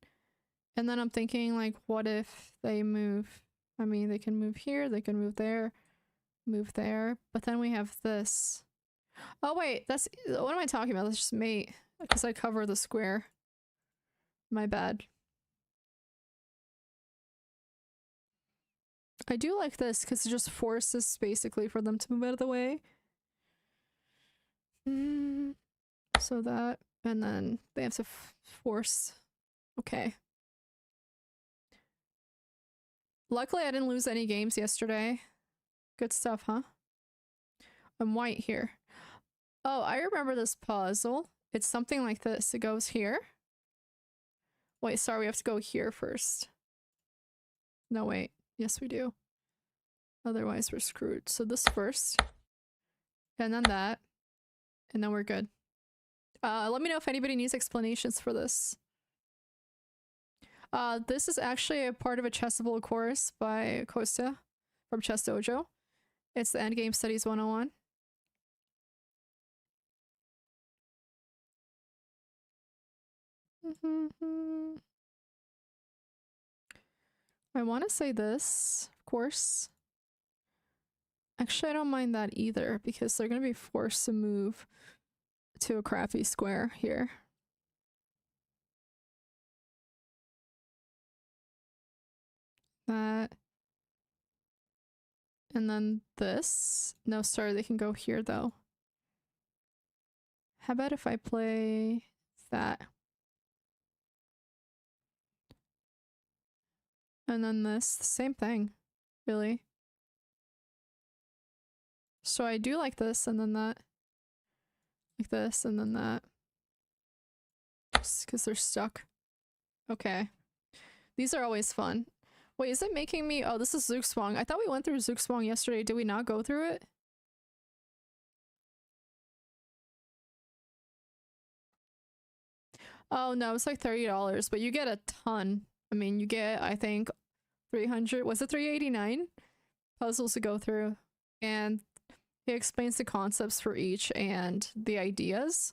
and then I'm thinking like, what if they move? I mean, they can move here, they can move there, but then we have this. Oh wait, that's what am I talking about? That's just mate, because I cover the square. My bad. I do like this because it just forces basically for them to move out of the way. So that, and then they have to force. Okay. Luckily, I didn't lose any games yesterday. Good stuff, huh? I'm white here. Oh, I remember this puzzle. It's something like this. It goes here. Wait, sorry, we have to go here first. No, wait. Yes, we do. Otherwise, we're screwed. So this first. And then that. And then we're good. Let me know if anybody needs explanations for this. This is actually a part of a chessable course by Kostya from Chess Dojo. It's the Endgame Studies 101. I want to say this, of course. Actually, I don't mind that either because they're going to be forced to move to a crappy square here. That. And then this. No, sorry, they can go here though. How about if I play that? And then this, same thing, really. So I do like this and then that. Like this and then that. Just because they're stuck. Okay. These are always fun. Wait, is it making me— oh, this is Zugzwang. I thought we went through Zugzwang yesterday. Did we not go through it? Oh no, it's like $30, but you get a ton. I mean, you get, I think, 300— was it 389 puzzles to go through, and he explains the concepts for each and the ideas.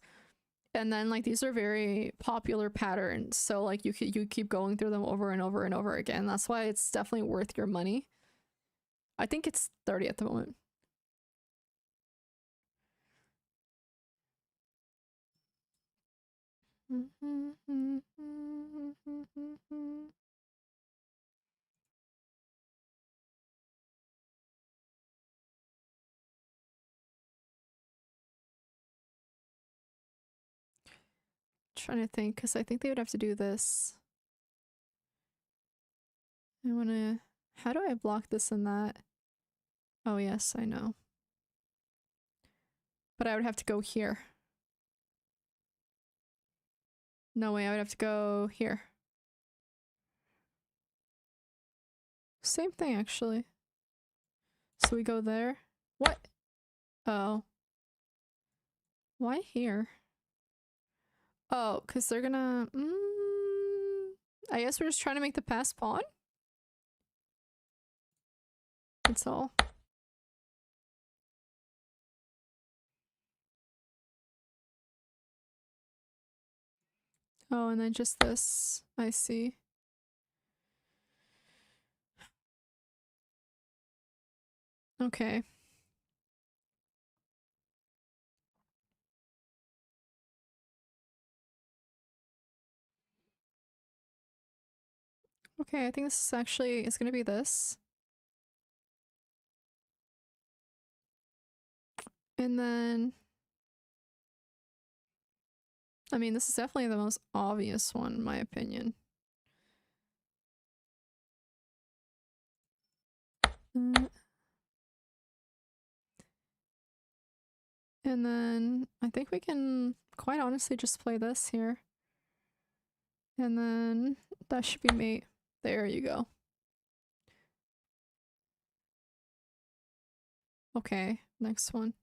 And then like these are very popular patterns, so like you keep going through them over and over and over again. That's why it's definitely worth your money. I think it's 30 at the moment. Trying to think, because I think they would have to do this. I want to— how do I block this and that? Oh yes, I know. But I would have to go here. No way, I would have to go here. Same thing, actually. So we go there. What? Oh. Why here? Oh, because they're gonna— I guess we're just trying to make the pass pawn? That's all. Oh, and then just this. I see. Okay. Okay, I think this is actually— it's gonna be this. And then— I mean, this is definitely the most obvious one, in my opinion. And then I think we can quite honestly just play this here. And then that should be mate. There you go. Okay, next one.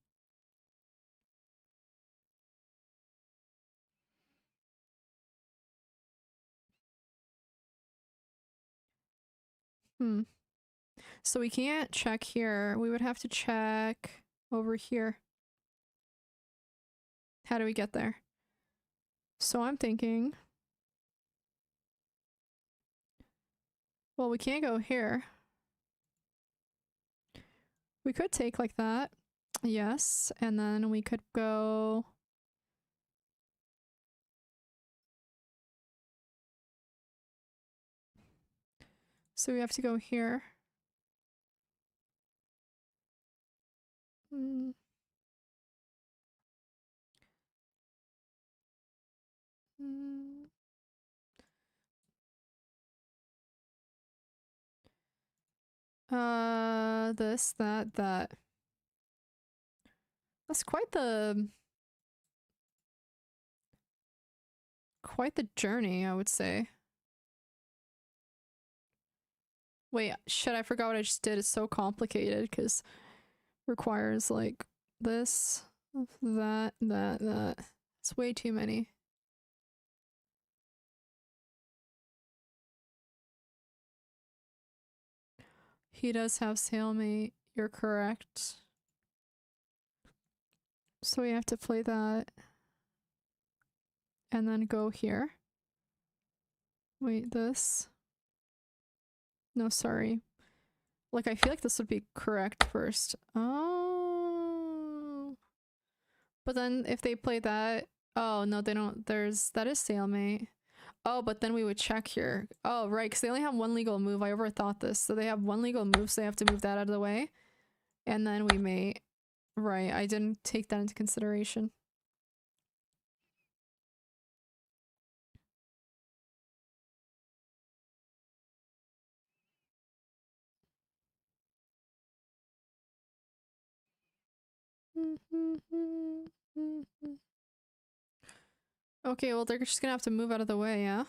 So we can't check here. We would have to check over here. How do we get there? So I'm thinking— well, we can't go here. We could take like that. Yes, and then we could go— so we have to go here. This, that, that. That's quite the journey, I would say. Wait, shit, I forgot what I just did. It's so complicated because requires like this, that, that, that. It's way too many. He does have stalemate. You're correct. So we have to play that. And then go here. Wait, this? No, sorry. Like, I feel like this would be correct first. Oh. But then if they play that... Oh, no, they don't. That is stalemate. Oh, but then we would check here. Oh, right, because they only have one legal move. I overthought this. So they have one legal move, so they have to move that out of the way. And then we may... Right, I didn't take that into consideration. Okay, well, they're just gonna have to move out of the way, yeah?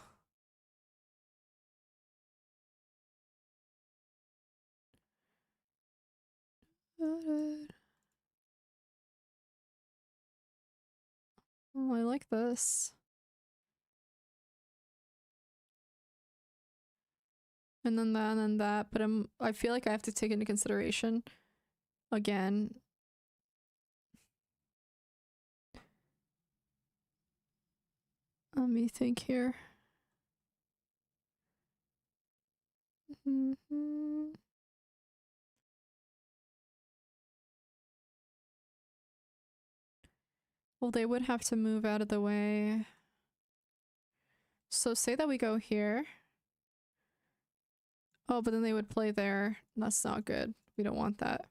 Oh, I like this. And then that, but I feel like I have to take into consideration again. Let me think here. Well, they would have to move out of the way. So say that we go here. Oh, but then they would play there. That's not good. We don't want that.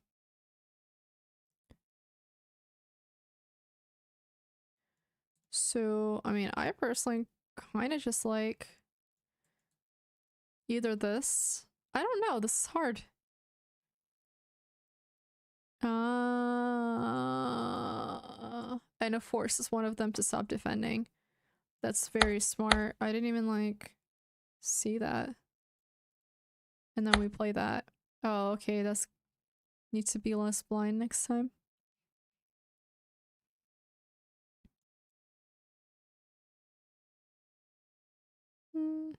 So, I mean, I personally kind of just like either this. I don't know. This is hard. And it forces one of them to stop defending. That's very smart. I didn't even like see that. And then we play that. Oh, okay. That's need to be less blind next time. Mm.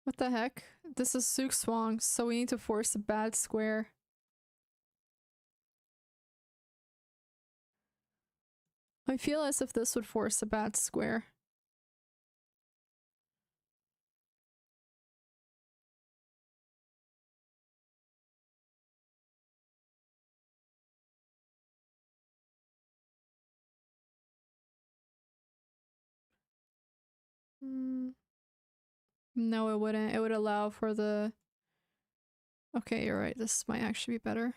What the heck? This is Sook Swang, so we need to force a bad square. I feel as if this would force a bad square. No, it wouldn't. It would allow for the... Okay, you're right. This might actually be better.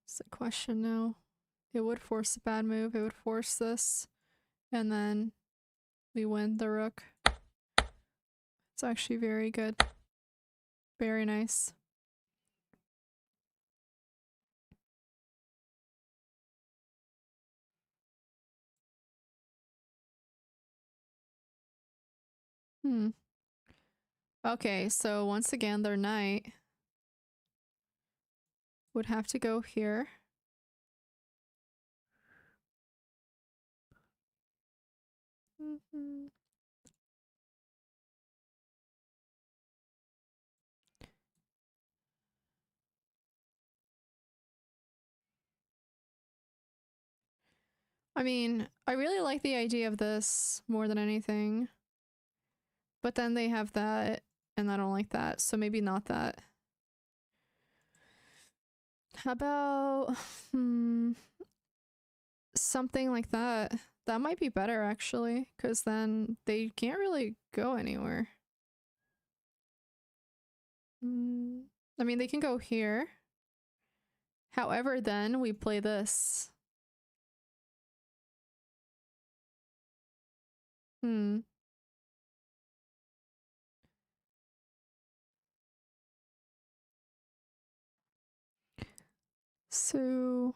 It's a question now. It would force a bad move. It would force this. And then we win the rook. It's actually very good. Very nice. Okay, so once again, their knight would have to go here. I mean, I really like the idea of this more than anything. But then they have that, and I don't like that, so maybe not that. How about something like that? That might be better, actually, because then they can't really go anywhere. I mean, they can go here. However, then we play this. So...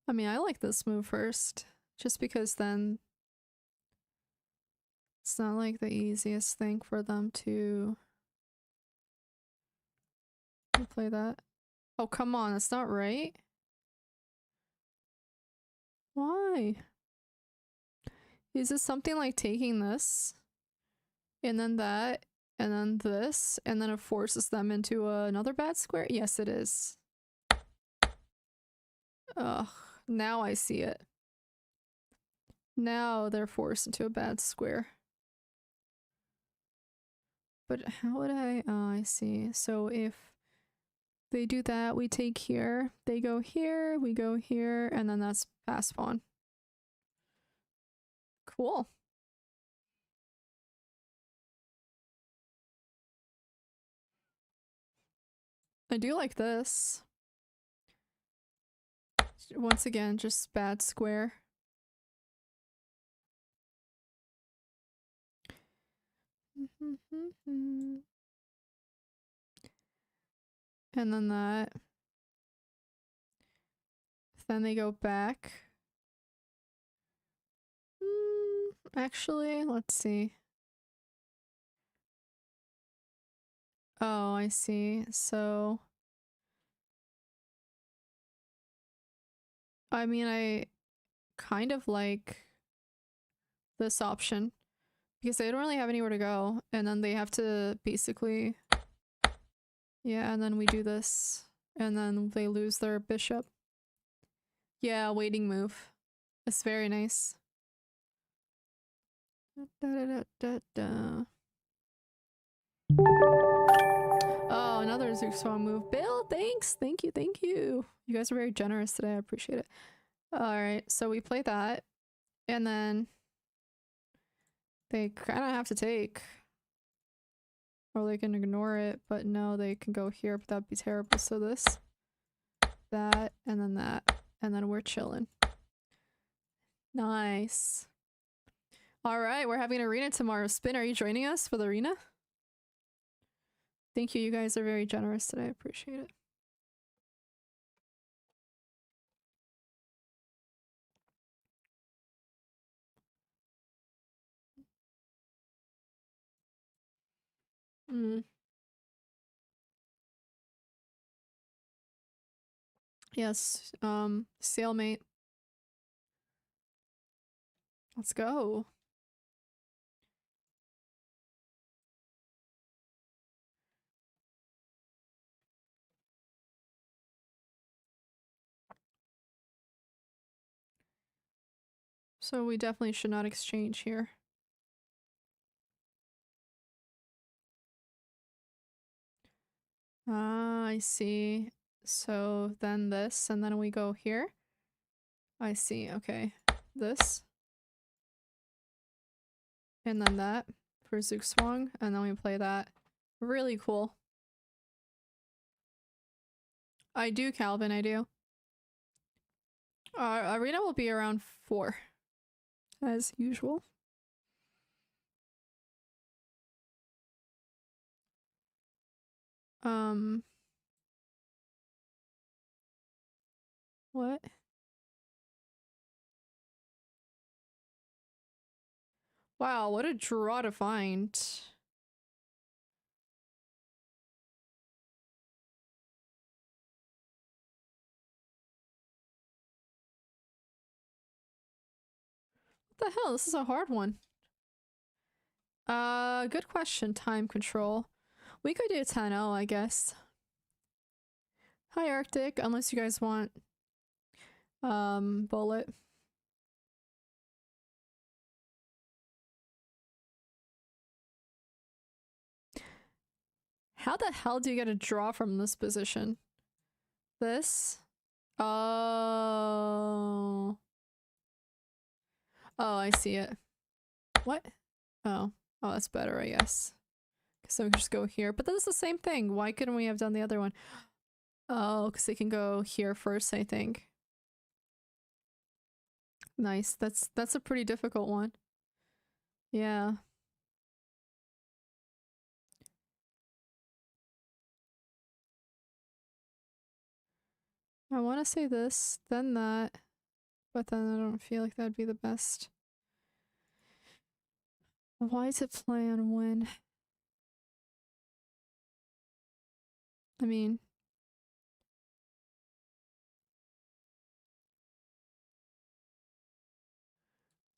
I mean, I like this move first, just because then it's not like the easiest thing for them to play that. Oh, come on, that's not right. Why? Is this something like taking this, and then that, and then this, and then it forces them into another bad square? Yes, it is. Ugh, now I see it. Now they're forced into a bad square. But how would I? Oh, I see. So if they do that, we take here, they go here, we go here, and then that's pass pawn. Cool. I do like this. Once again, just bad square. And then that. Then they go back. Actually, let's see. Oh, I see. So, I mean, I kind of like this option because they don't really have anywhere to go, and then they have to basically, yeah, and then we do this, and then they lose their bishop. Yeah, waiting move. It's very nice. Oh, another Zook Song move. Bill, thanks. Thank you, thank you. You guys are very generous today. I appreciate it. Alright, so we play that, and then they kind of have to take. Or they can ignore it, but no, they can go here, but that'd be terrible. So this, that, and then we're chilling. Nice. Alright, we're having an arena tomorrow. Spin, are you joining us for the arena? Thank you, you guys are very generous today. I appreciate it. Yes, stalemate. Let's go. So we definitely should not exchange here. Ah, I see. So then this, and then we go here. I see, okay. This. And then that for Zook Swung, and then we play that. Really cool. I do, Calvin, I do. Arena will be around 4, as usual. What? Wow, what a draw to find. What the hell? This is a hard one. Good question. Time control. We could do 10-0, I guess. Hi, Arctic, unless you guys want, bullet. How the hell do you get a draw from this position? This? Oh. Oh, I see it. What? Oh. Oh, that's better, I guess. So we can just go here. But that's the same thing. Why couldn't we have done the other one? Oh, because they can go here first, I think. Nice. That's a pretty difficult one. Yeah. I want to say this, then that. but then I don't feel like that'd be the best. Why to play on when? I mean,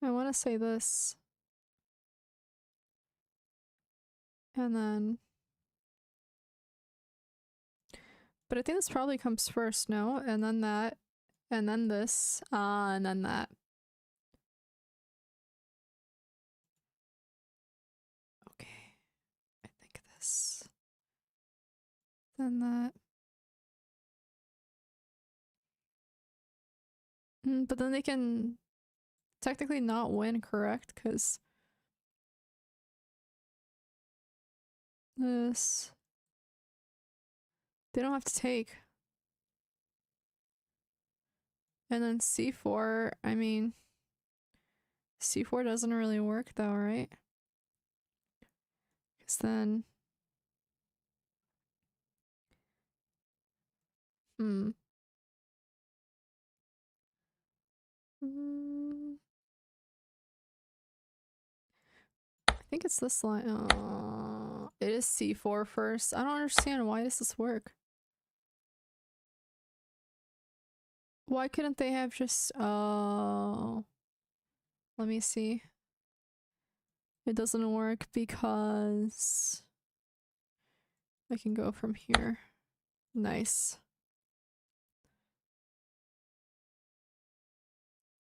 I want to say this. And then... But I think this probably comes first, no? And then that. And then this. And then that. Okay. I think this. Then that. But then they can technically not win, correct? Because this... They don't have to take. And then C4, I mean... C4 doesn't really work though, right? Because then... Hmm. I think it's this line. It is C4 first. I don't understand. Why does this work? Why couldn't they have just... Oh... Let me see. It doesn't work because... I can go from here. Nice.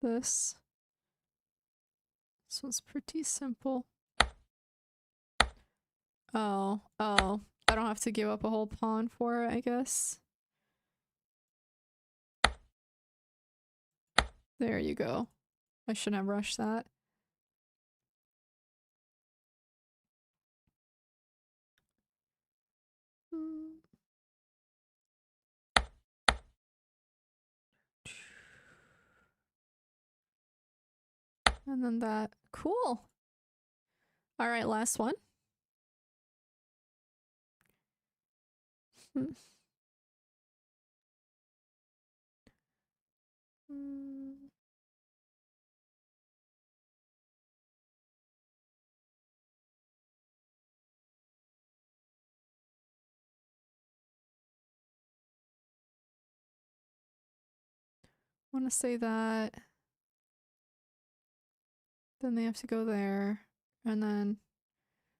This. This one's pretty simple. Oh. Oh. I don't have to give up a whole pawn for it, I guess. There you go. I shouldn't have rushed that. And then that. Cool. All right, last one. Want to say that. Then they have to go there. And then,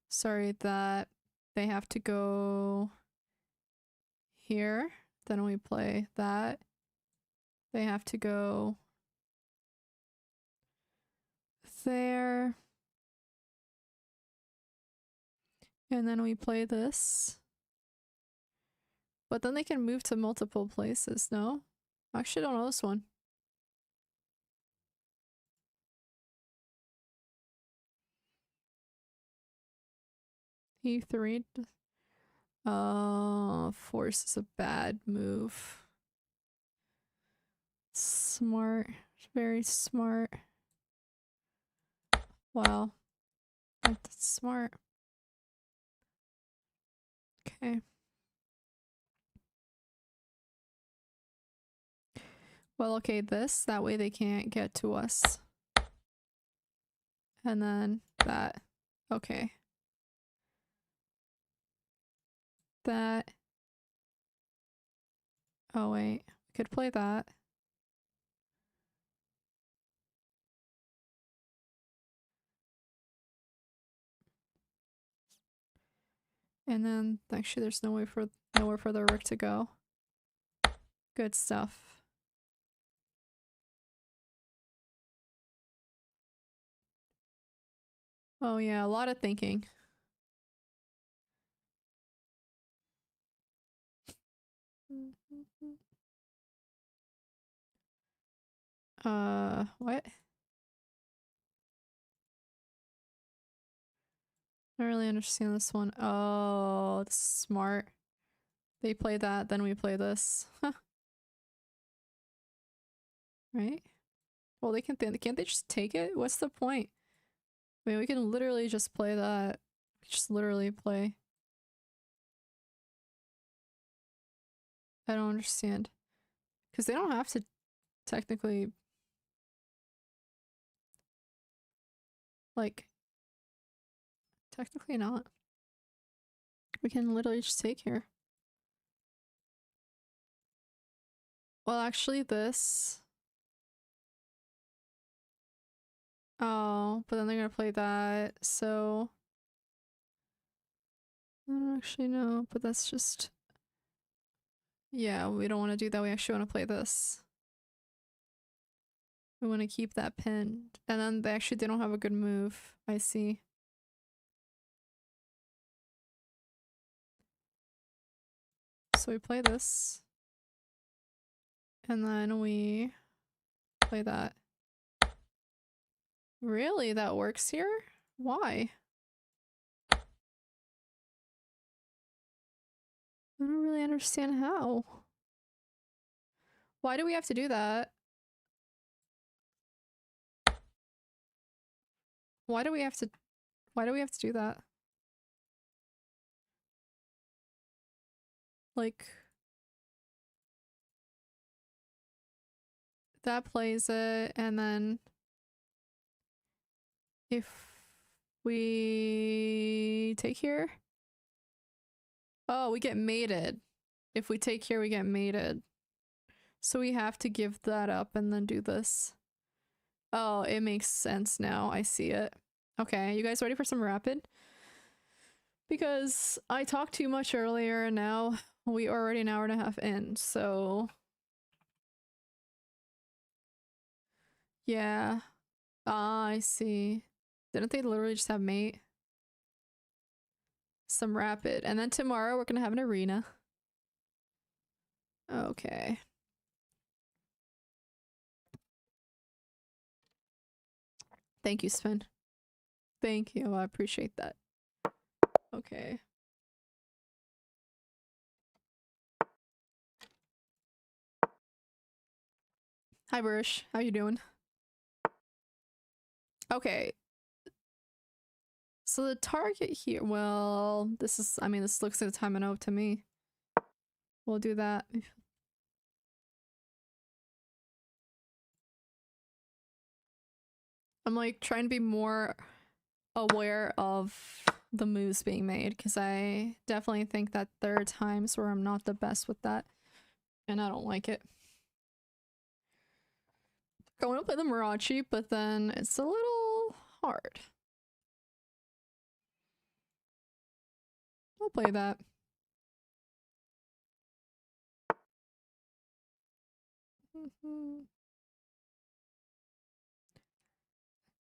sorry, that they have to go here. Then we play that. They have to go there. And then we play this. But then they can move to multiple places, no? I actually don't know this one. E3. Force is a bad move. Smart. Very smart. Wow. That's smart. Okay. Well, okay, this. That way they can't get to us. And then that. Okay. That. Oh, wait. We could play that. And then, actually, there's nowhere for the rook to go. Good stuff. Oh yeah, a lot of thinking. What? I don't really understand this one. Oh, this is smart. They play that, then we play this. Right? Well, they can't they just take it? What's the point? I mean, we can literally just play that. Just literally play. I don't understand. Because they don't have to technically Like, technically not. We can literally just take here. Well, actually this... Oh, but then they're gonna play that, so... I don't actually know, but that's just... Yeah, we don't want to do that. We actually want to play this. We want to keep that pinned. And then they don't have a good move. I see. So we play this. And then we play that. Really? That works here? Why? I don't really understand how. Why do we have to do that? Why do we have to do that? Like, that plays it, and then if we take here? Oh, we get mated. If we take here, we get mated. So we have to give that up and then do this. Oh, it makes sense now. I see it. Okay, you guys ready for some rapid? Because I talked too much earlier and now we are already an hour and a half in, so... Yeah. Ah, I see. Didn't they literally just have mate? Some rapid. And then tomorrow we're gonna have an arena. Okay. Thank you, Sven. Thank you. I appreciate that. Okay. Hi, Burish. How you doing? Okay. So the target here, well, this is, I mean, this looks like a time and out to me. We'll do that. I'm like trying to be more aware of the moves being made because I definitely think that there are times where I'm not the best with that and I don't like it. I want to play the Mirachi, but then it's a little hard. I'll play that.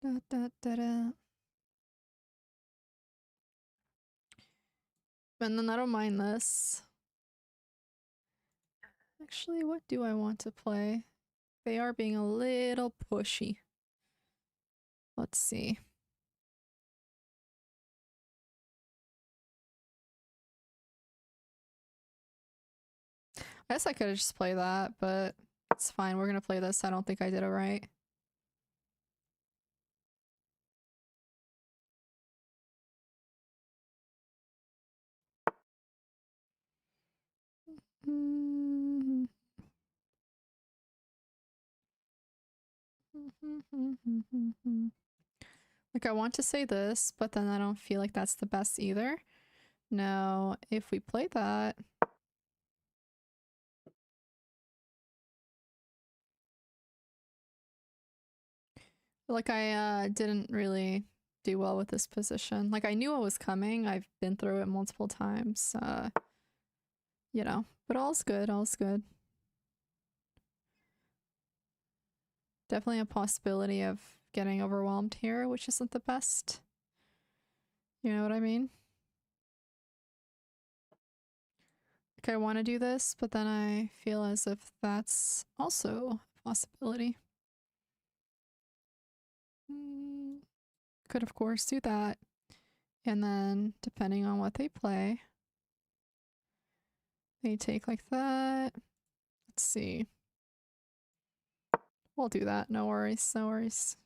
Da, da, da, da. And then I don't mind this. Actually, what do I want to play? They are being a little pushy. Let's see. I guess I could have just played that, but it's fine. We're gonna play this. I don't think I did it right. Like, I want to say this, but then I don't feel like that's the best either. Now, if we play that... Like, I didn't really do well with this position. Like, I knew it was coming. I've been through it multiple times. You know, but all's good, all's good. Definitely a possibility of getting overwhelmed here, which isn't the best. You know what I mean? Like, I want to do this, but then I feel as if that's also a possibility. Could, of course, do that. And then, depending on what they play, they take like that. Let's see. We'll do that. No worries, no worries.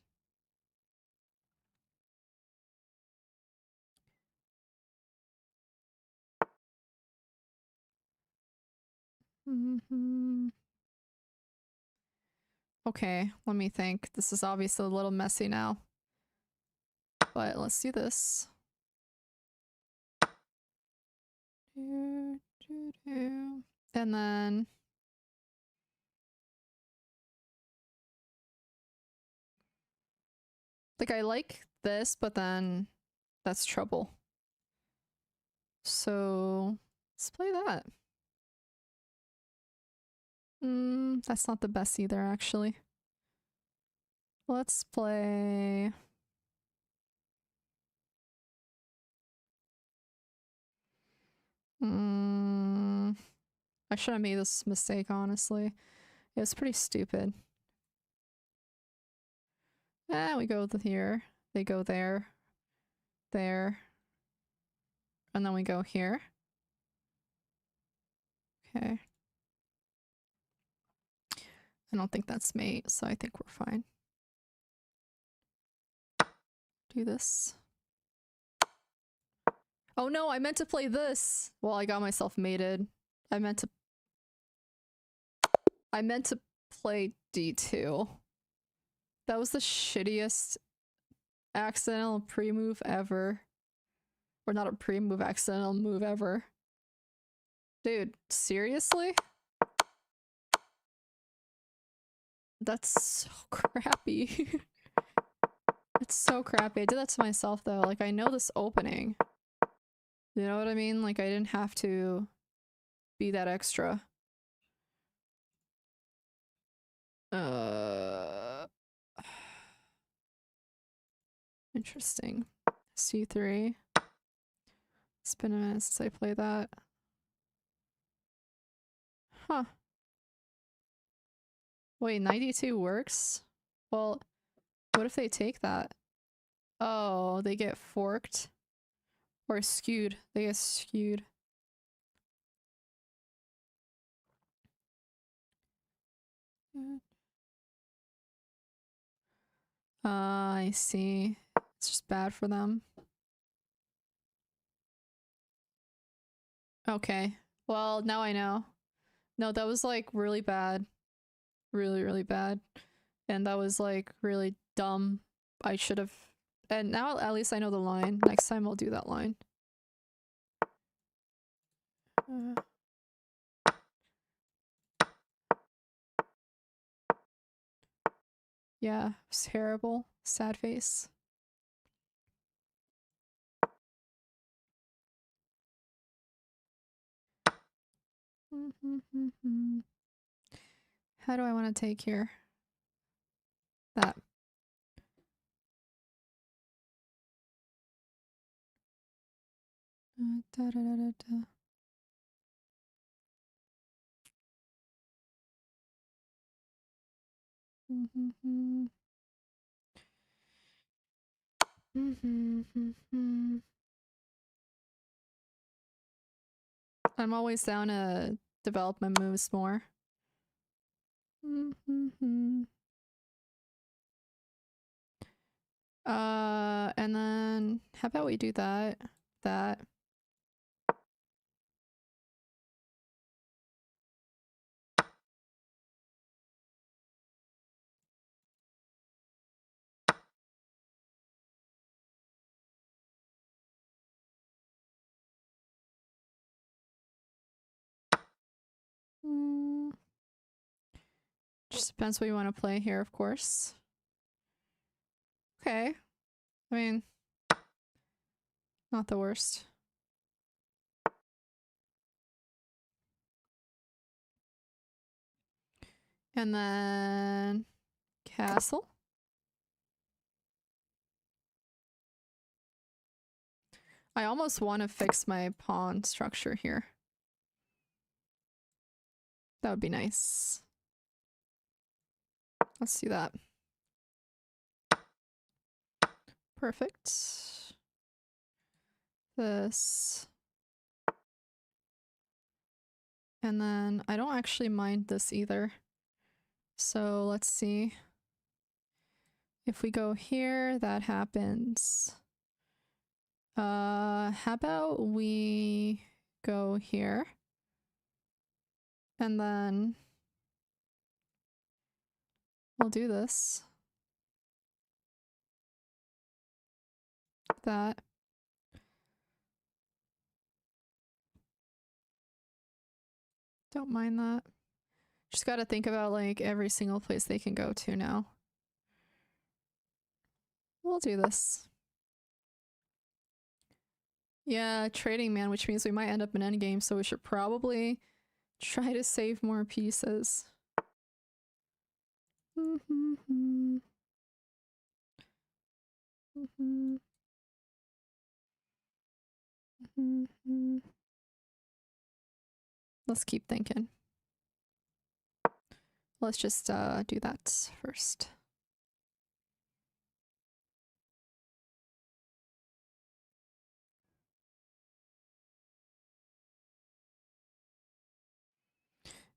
Okay, let me think. This is obviously a little messy now. But let's do this. And then like I like this, but then that's trouble. So let's play that. That's not the best either, actually. Let's play. I should have made this mistake, honestly. It was pretty stupid. We go here. They go there. There. And then we go here. Okay. I don't think that's mate, so I think we're fine. Do this. Oh no, I meant to play this. Well, I got myself mated. I meant to play D2. That was the shittiest accidental pre-move ever. Or not a pre-move, accidental move ever. Dude, seriously? That's so crappy. It's so crappy. I did that to myself though. Like, I know this opening. You know what I mean? Like, I didn't have to be that extra. Interesting. C3. It's been a minute since I played that. Huh. Wait, 92 works? Well, what if they take that? Oh, they get forked? Or skewed. They get skewed. I see. It's just bad for them. Okay. Well, now I know. No, that was like really bad. Really, really bad. And that was like really dumb. I should have. And now at least I know the line. Next time I'll do that line. Yeah, it's terrible. Sad face. How do I want to take here? That. Da, da, da, da, da. I'm always down to develop my moves more. And then how about we do that? That. Just depends what you want to play here, of course. Okay. I mean, not the worst. And then castle. I almost want to fix my pawn structure here. That would be nice. Let's do that. Perfect. This. And then I don't actually mind this either. So let's see. If we go here, that happens. How about we go here? And then we'll do this. That. Don't mind that. Just gotta think about like every single place they can go to now. We'll do this. Yeah, trading man, which means we might end up in endgame, so we should probably try to save more pieces. Let's keep thinking. Let's just do that first.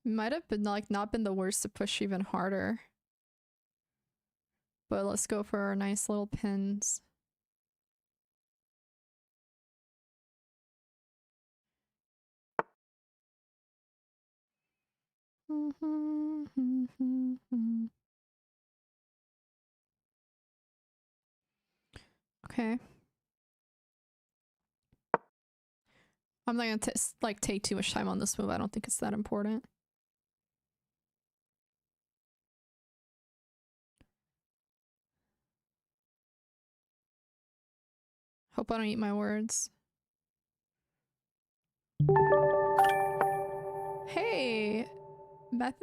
Might have been like not been the worst to push even harder. But let's go for our nice little pins. Okay. I'm not gonna like take too much time on this move. I don't think it's that important. Hope I don't eat my words. Hey, Math.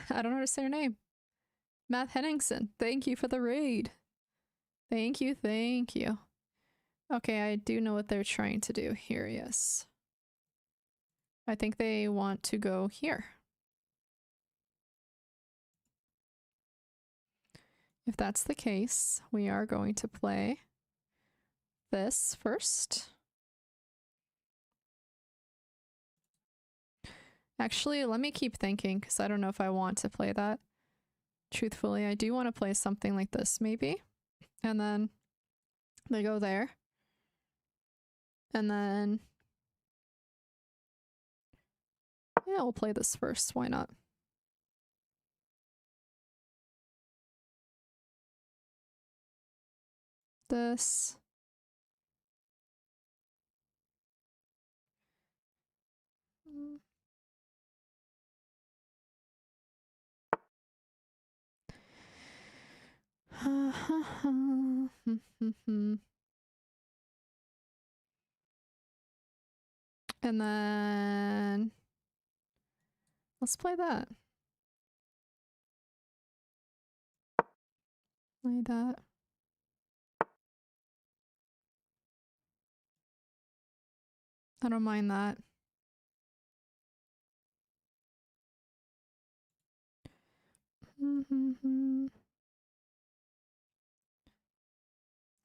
I don't know how to say your name. Math Henningsen. Thank you for the raid. Thank you, thank you. Okay, I do know what they're trying to do here. Yes, I think they want to go here. If that's the case, we are going to play this first. Actually, let me keep thinking because I don't know if I want to play that. Truthfully, I do want to play something like this maybe. And then they go there. And then yeah, we'll play this first. Why not? This. And then let's play that. Play that. I don't mind that.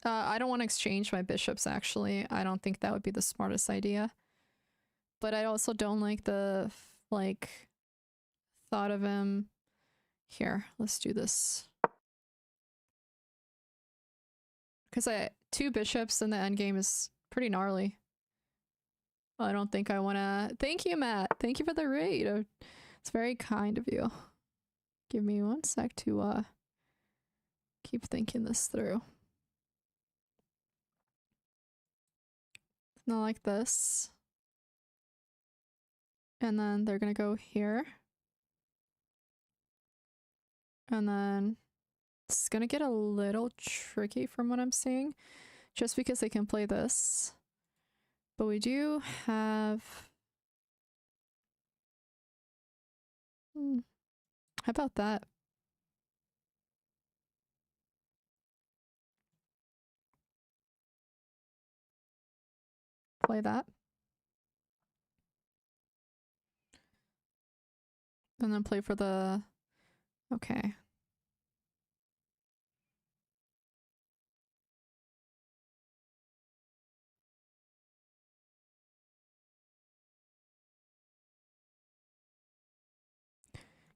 I don't want to exchange my bishops, actually. I don't think that would be the smartest idea. But I also don't like the, like, thought of him. Here, let's do this. Because 2 bishops in the endgame is pretty gnarly. I don't think I want to... Thank you, Matt. Thank you for the raid. It's very kind of you. Give me 1 sec to keep thinking this through. Not like this. And then they're gonna go here. And then it's gonna get a little tricky from what I'm seeing. Just because they can play this. But we do have... How about that? Play that. And then play for the... Okay.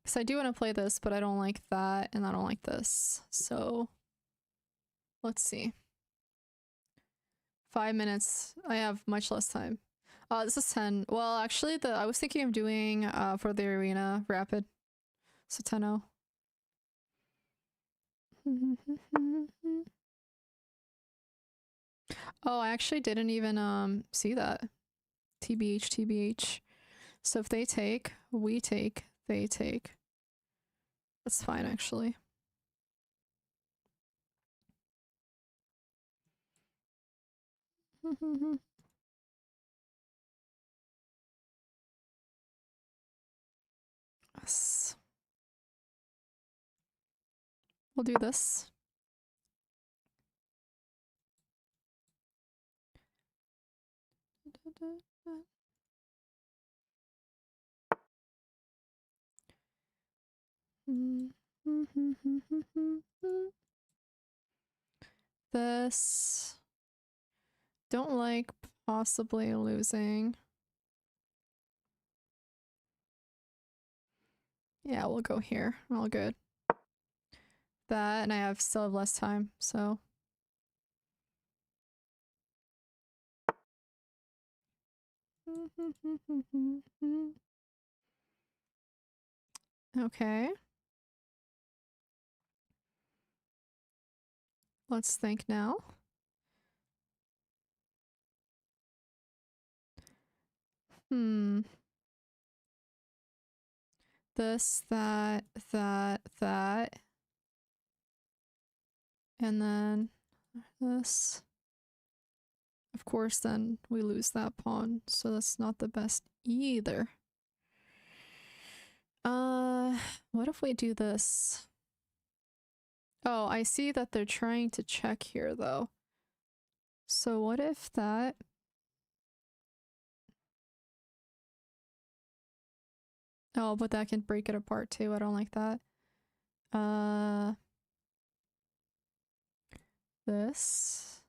Because I do want to play this, but I don't like that, and I don't like this. So... Let's see. 5 minutes. I have much less time. This is 10. Well, actually, I was thinking of doing for the arena rapid. So 10-0. Oh, I actually didn't even see that. TBH, TBH. So if they take, we take, they take. That's fine, actually. Yes. We'll do this. This. Don't like possibly losing. Yeah, we'll go here. All good. That, and I have still have less time, so. Okay. Let's think now. This, that, that. And then this. Of course, then we lose that pawn, so that's not the best either. What if we do this? Oh, I see that they're trying to check here, though. So what if that... Oh, but that can break it apart, too. I don't like that. This...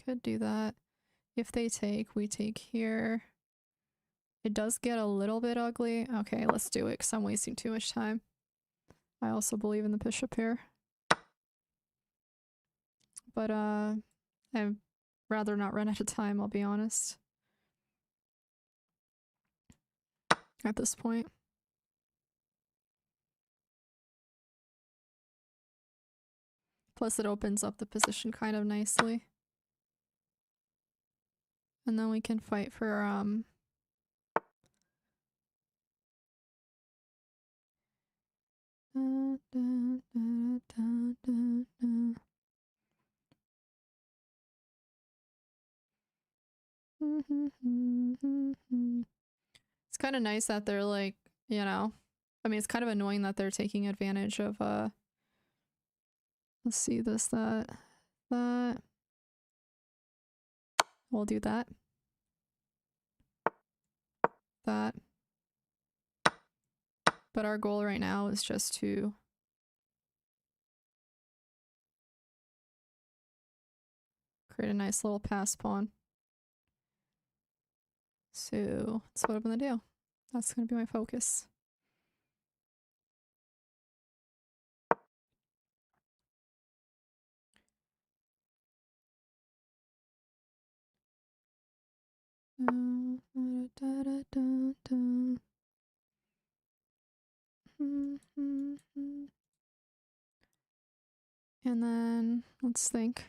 Could do that. If they take, we take here. It does get a little bit ugly. Okay, let's do it, because I'm wasting too much time. I also believe in the bishop here. But, I'd rather not run out of time, I'll be honest. At this point. Plus it opens up the position kind of nicely. And then we can fight for, It's kind of nice that they're like, you know, I mean, it's kind of annoying that they're taking advantage of, let's see, this, that. We'll do that. That. But our goal right now is just to create a nice little pass pawn. So that's what I'm gonna do. That's gonna be my focus. And then let's think.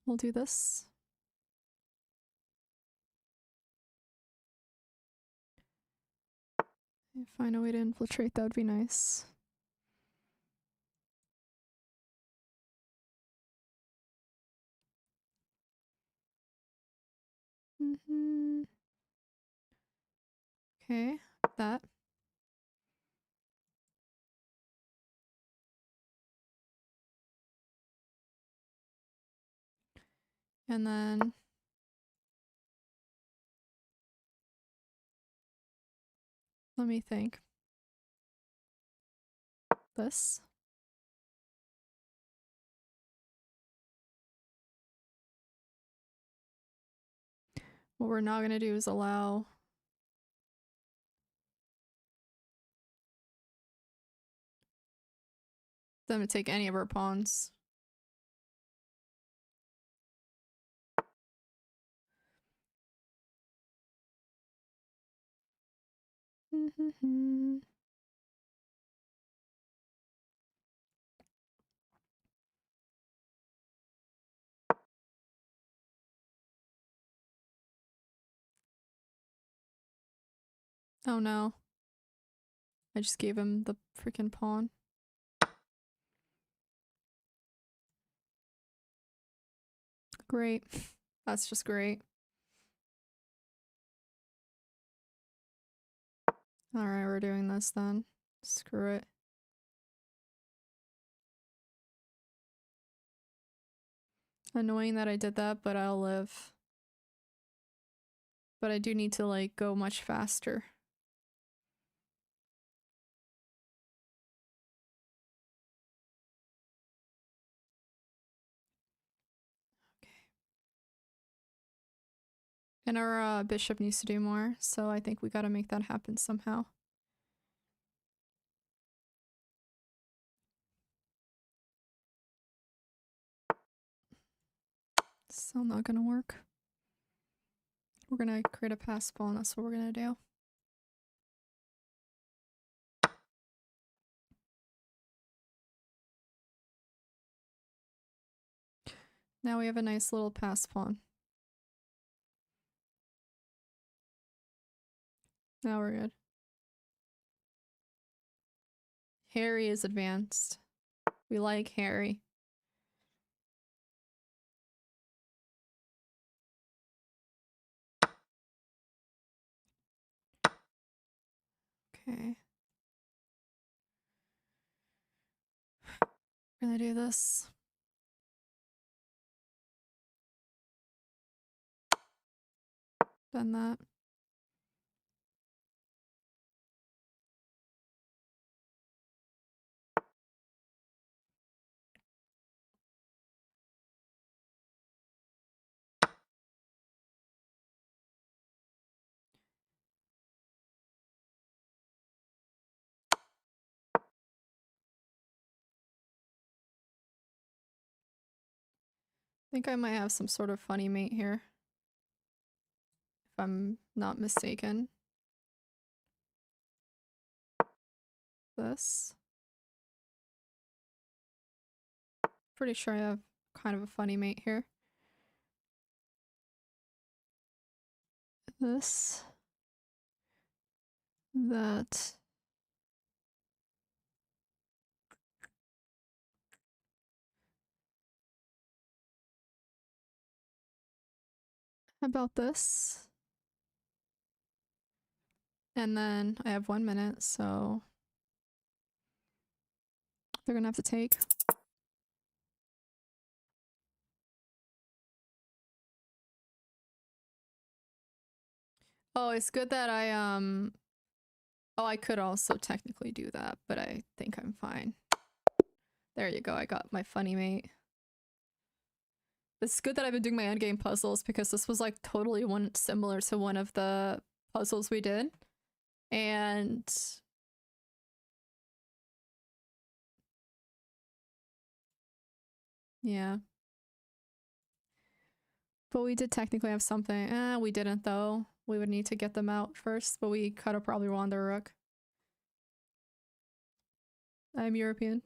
We'll do this. Find a way to infiltrate, that would be nice. Okay, that. And then let me think. This. What we're not gonna do is allow them to take any of our pawns. Oh no. I just gave him the freaking pawn. Great. That's just great. Alright, we're doing this then. Screw it. Annoying that I did that, but I'll live. But I do need to, like, go much faster. Okay. And our bishop needs to do more, so I think we gotta make that happen somehow. Still not gonna work. We're gonna create a pass ball, and that's what we're gonna do. Now we have a nice little pass pawn. Now we're good. Harry is advanced. We like Harry. Okay. We're gonna do this. Done that. I think I might have some sort of funny mate here. If I'm not mistaken. This. Pretty sure I have kind of a funny mate here. This. That. How about this? And then I have 1 minute, so they're gonna have to take. Oh, it's good that I oh, I could also technically do that, but I think I'm fine. There you go, I got my funny mate. It's good that I've been doing my endgame puzzles because this was like totally similar to one of the puzzles we did. And yeah. But we did technically have something. We didn't though. We would need to get them out first, but we could have probably won the rook. I'm European.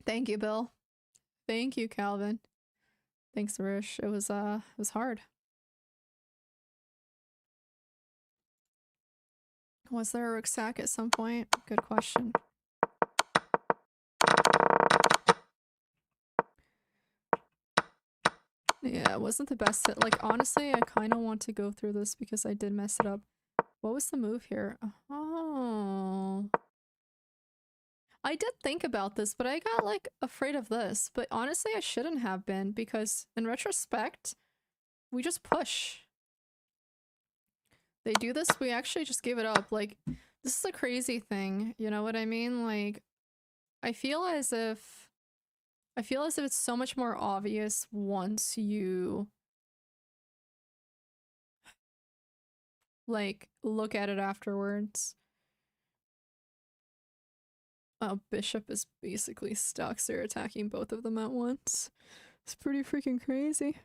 Thank you, Bill. Thank you, Calvin. Thanks, Rish. It was hard. Was there a rook sack at some point? Good question. Yeah, it wasn't the best hit. Like, honestly, I kind of want to go through this because I did mess it up. What was the move here? Oh. I did think about this, but I got, like, afraid of this. But honestly, I shouldn't have been because, in retrospect, we just push. They do this, we actually just give it up. Like, this is a crazy thing. You know what I mean? Like, I feel as if it's so much more obvious once you like look at it afterwards. Oh, bishop is basically stuck, so you're attacking both of them at once. It's pretty freaking crazy.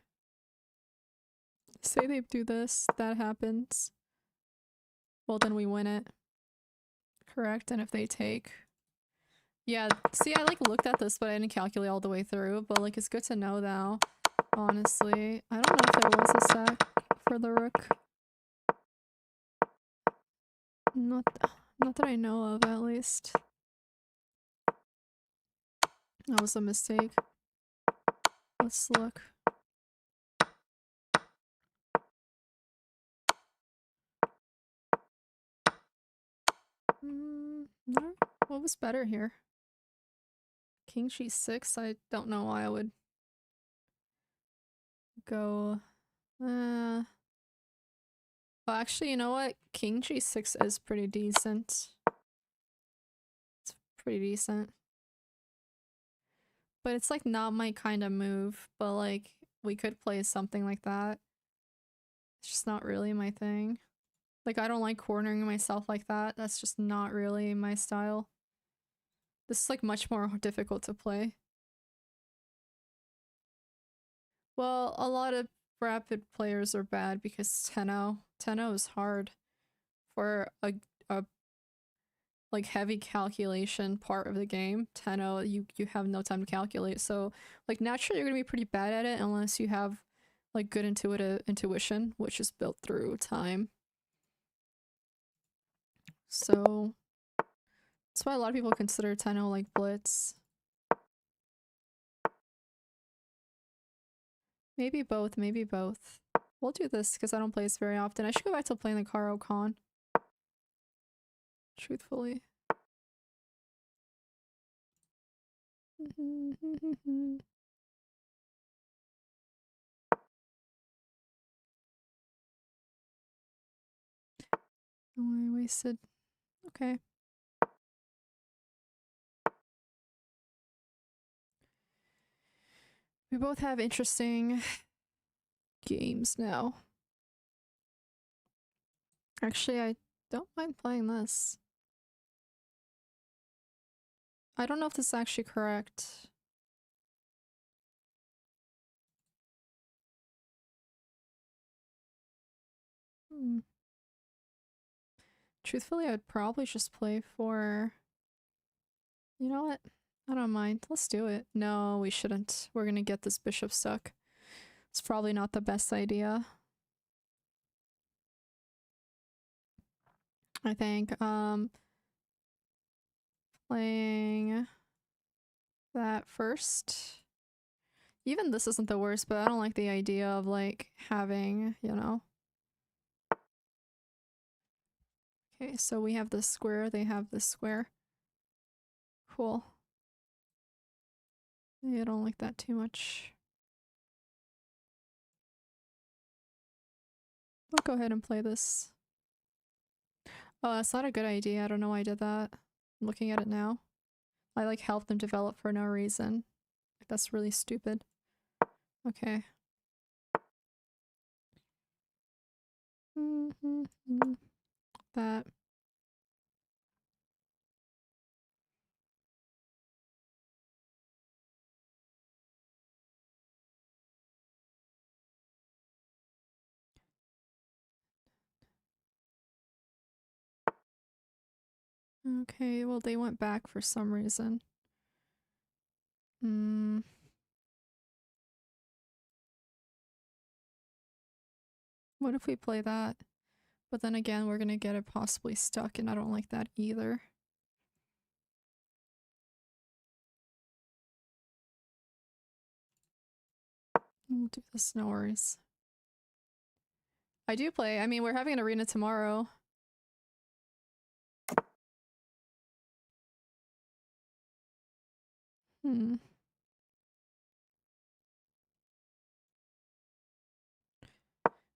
Say they do this, that happens. Well, then we win it. Correct, and if they take... Yeah, see, I like looked at this, but I didn't calculate all the way through, but like it's good to know now, honestly. I don't know if there was a sack for the rook. Not that I know of, at least. That was a mistake. Let's look. No. What was better here? King g6? I don't know why I would go... well, actually, you know what? King g6 is pretty decent. It's pretty decent. But it's like not my kind of move, but like we could play something like that. It's just not really my thing. Like I don't like cornering myself like that. That's just not really my style. This is like much more difficult to play. Well, a lot of rapid players are bad because 10-0. 10-0 is hard for a like heavy calculation part of the game. 10-0, you have no time to calculate. So like naturally you're gonna be pretty bad at it unless you have like good intuition, which is built through time. So that's why a lot of people consider 10-0 like blitz. Maybe both, maybe both. We'll do this because I don't play this very often. I should go back to playing the Karo Khan. Truthfully. Oh, I wasted. Okay. We both have interesting games now. Actually, I don't mind playing this. I don't know if this is actually correct. Hmm. Truthfully, I'd probably just play for... You know what? I don't mind. Let's do it. No, we shouldn't. We're gonna get this bishop stuck. It's probably not the best idea. I think, playing that first. Even this isn't the worst, but I don't like the idea of like having, you know. Okay, so we have this square, they have this square. Cool. Yeah, I don't like that too much. I'll go ahead and play this. Oh, that's not a good idea. I don't know why I did that. I'm looking at it now. I like helped them develop for no reason. Like, that's really stupid. Okay. That. Okay, well they went back for some reason. What if we play that? But then again, we're gonna get it possibly stuck, and I don't like that either. We'll do this, no worries. I do play. I mean, we're having an arena tomorrow.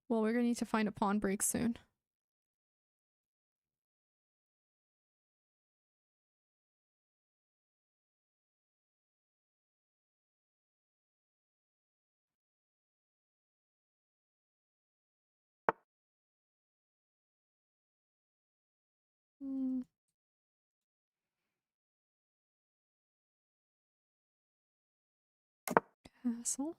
Well, we're gonna need to find a pawn break soon. Castle.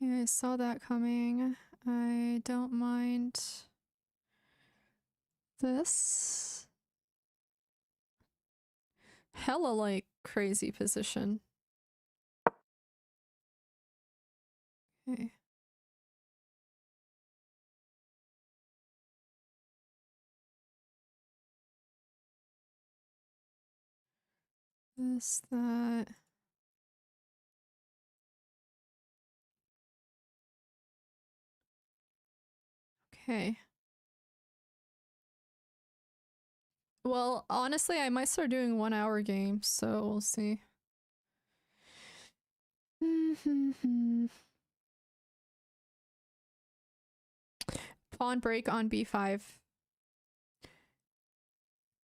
Yeah, I saw that coming. I don't mind this. Hella like crazy position. Okay. This, that. Okay. Well, honestly, I might start doing 1 hour games, so we'll see. Pawn break on b5.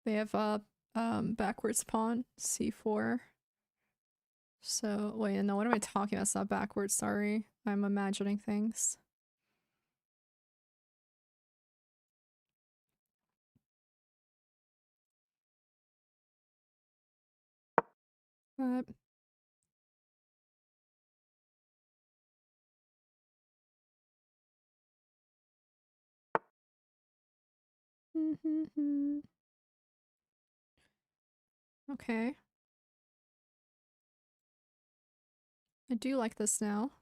They have backwards pawn c4. So wait, no, what am I talking about? It's not backwards, sorry. I'm imagining things. But okay. I do like this now.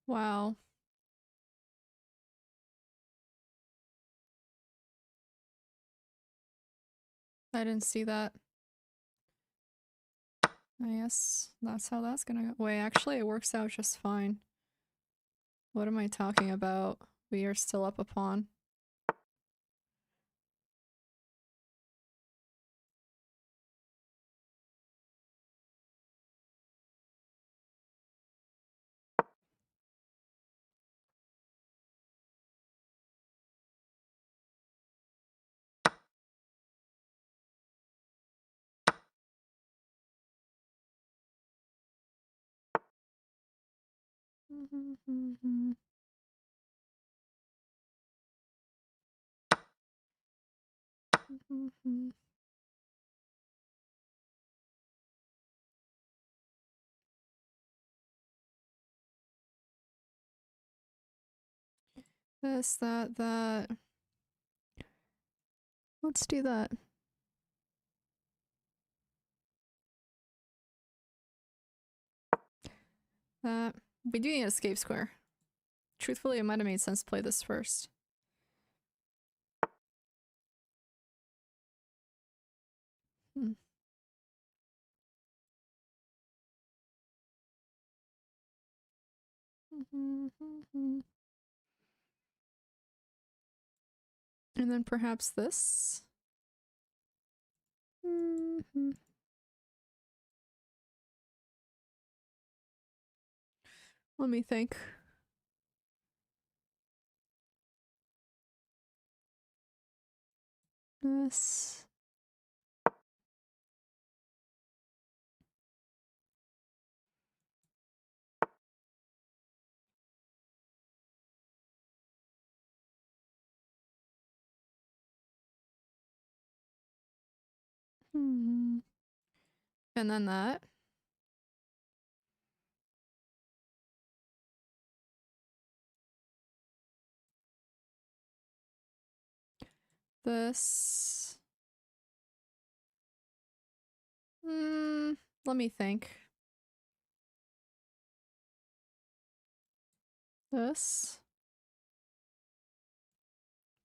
Wow. I didn't see that. I guess that's how that's gonna go. Wait, actually it works out just fine. What am I talking about? We are still up a pawn. This, that, that. Let's do that. That. We do need an escape square. Truthfully, it might have made sense to play this first. Hmm. And then perhaps this. Let me think. This. And then that. This. Let me think. This.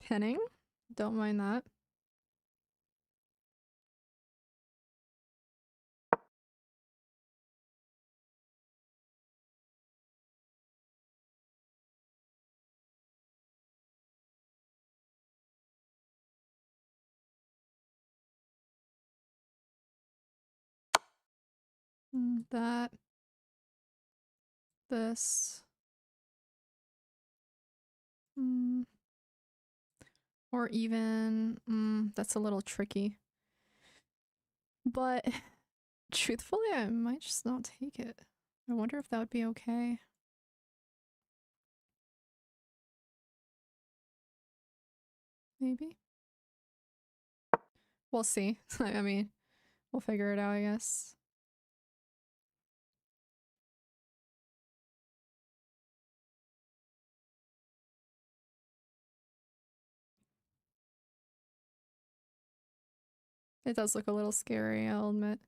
Pinning. Don't mind that. That. This. Or even, that's a little tricky. But truthfully, I might just not take it. I wonder if that would be okay. Maybe. We'll see. I mean, we'll figure it out, I guess. It does look a little scary, I'll admit.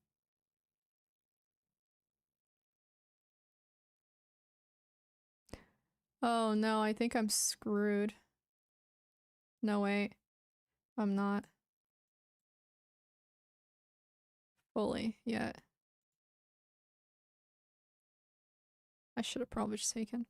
Oh no, I think I'm screwed. No, wait. I'm not. Fully yet. I should have probably just taken.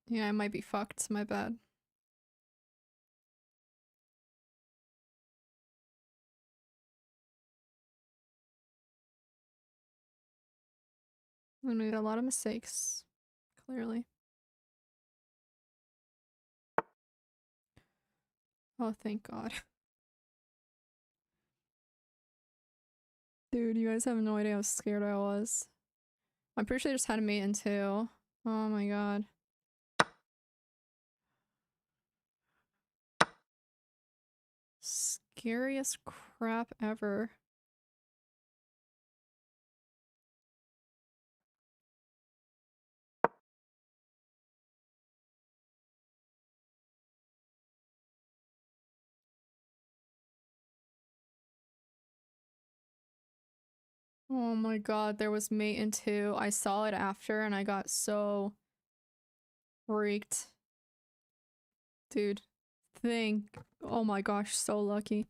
Yeah, I might be fucked. My bad. I made a lot of mistakes. Clearly. Oh, thank God. Dude, you guys have no idea how scared I was. I'm pretty sure they just had a mate in two. Oh my God. Scariest crap ever. Oh my God, there was mate in two. I saw it after and I got so freaked. Dude, oh my gosh, so lucky.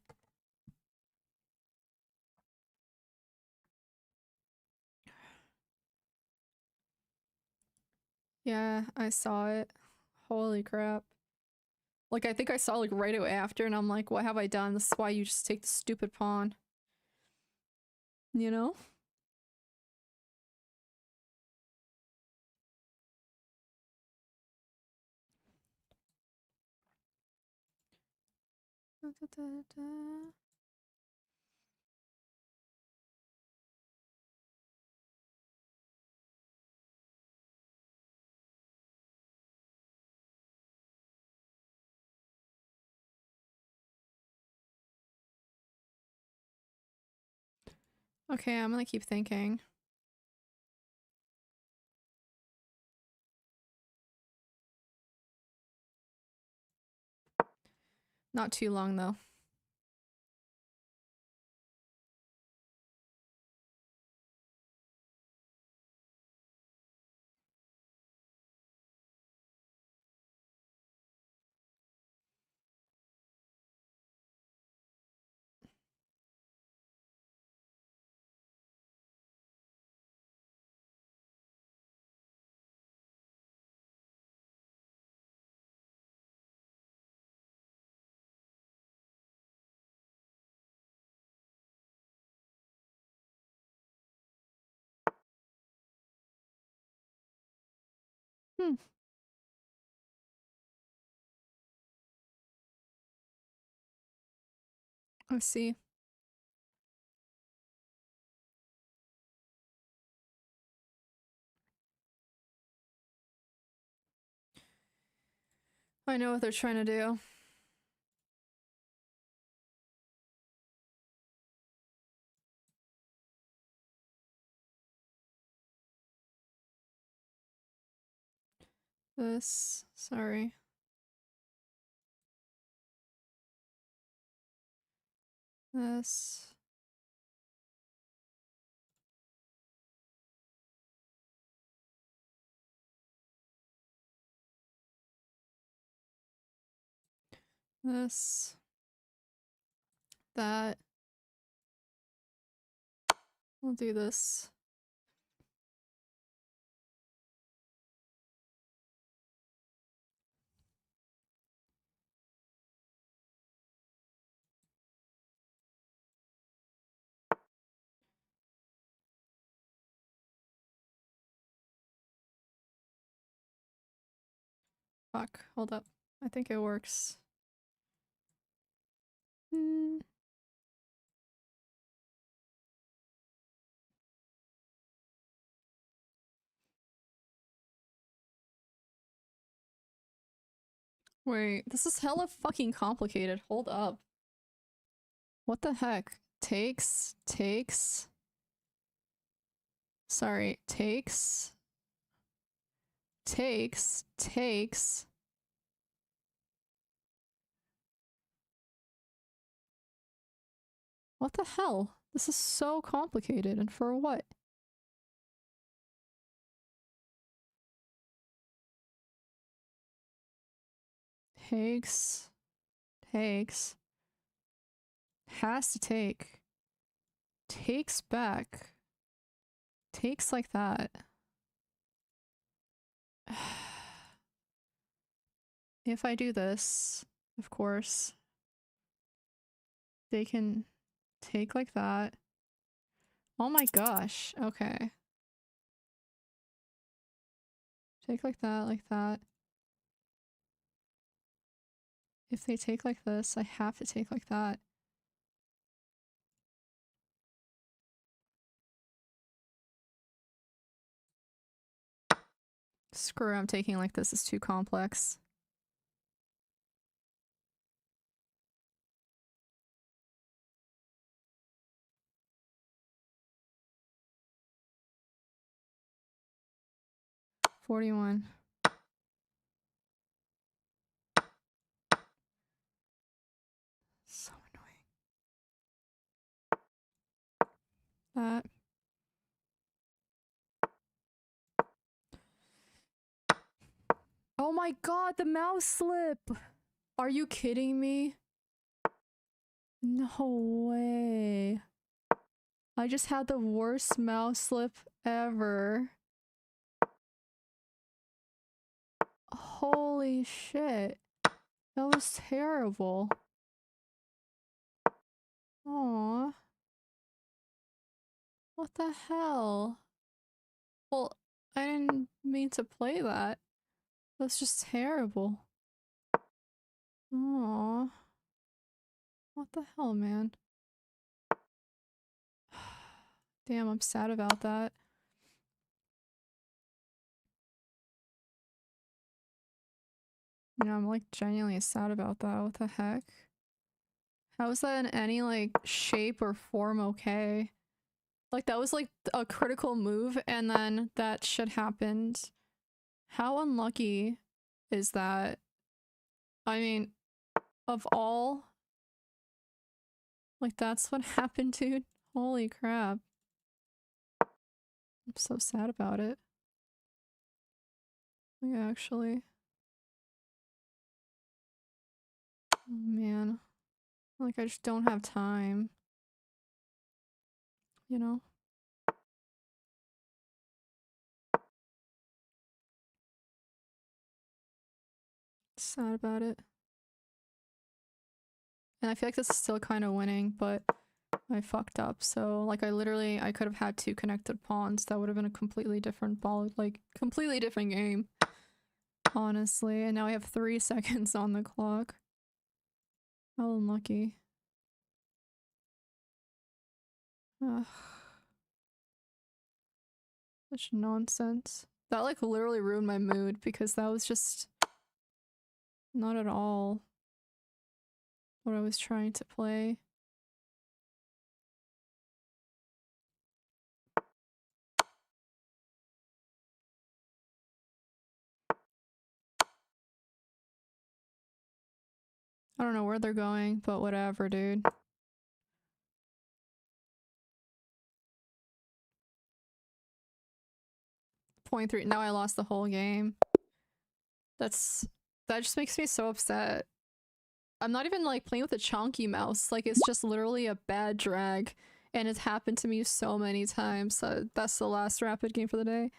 Yeah, I saw it. Holy crap. Like, I think I saw like right away after and I'm like, what have I done? This is why you just take the stupid pawn. You know? Da, da, da, da. Okay, I'm gonna keep thinking. Not too long though. Hmm, I see. I know what they're trying to do. This, sorry. This. This. That. We'll do this. Fuck, hold up. I think it works. Hmm. Wait, this is hella fucking complicated. Hold up. What the heck? Takes. Sorry, takes. What the hell? This is so complicated, and for what? Takes. Has to take. Takes back. Takes like that. If I do this, of course, they can take like that. Oh my gosh. Okay. Take like that, like that. If they take like this, I have to take like that. Screw, I'm taking like this is too complex. $41. So annoying. That. Oh my god, the mouse slip! Are you kidding me? No way. I just had the worst mouse slip ever. Holy shit. That was terrible. Aww. What the hell? Well, I didn't mean to play that. That's just terrible. Aww. What the hell, man? Damn, I'm sad about that. You know, I'm like genuinely sad about that. What the heck? How is that in any like shape or form okay? Like that was like a critical move and then that shit happened. How unlucky is that? I mean, of all, like that's what happened, dude. Holy crap. I'm so sad about it. Yeah, actually. Oh, man. Like I just don't have time. You know? Sad about it. And I feel like this is still kind of winning, but I fucked up. So like I could have had two connected pawns. That would have been a completely different ball, like completely different game. Honestly. And now I have 3 seconds on the clock. How unlucky. Ugh. Such nonsense. That like literally ruined my mood because that was just not at all what I was trying to play. I don't know where they're going, but whatever, dude. .3. Now I lost the whole game. That just makes me so upset. I'm not even like playing with a chonky mouse. Like it's just literally a bad drag. And it's happened to me so many times. So that's the last rapid game for the day.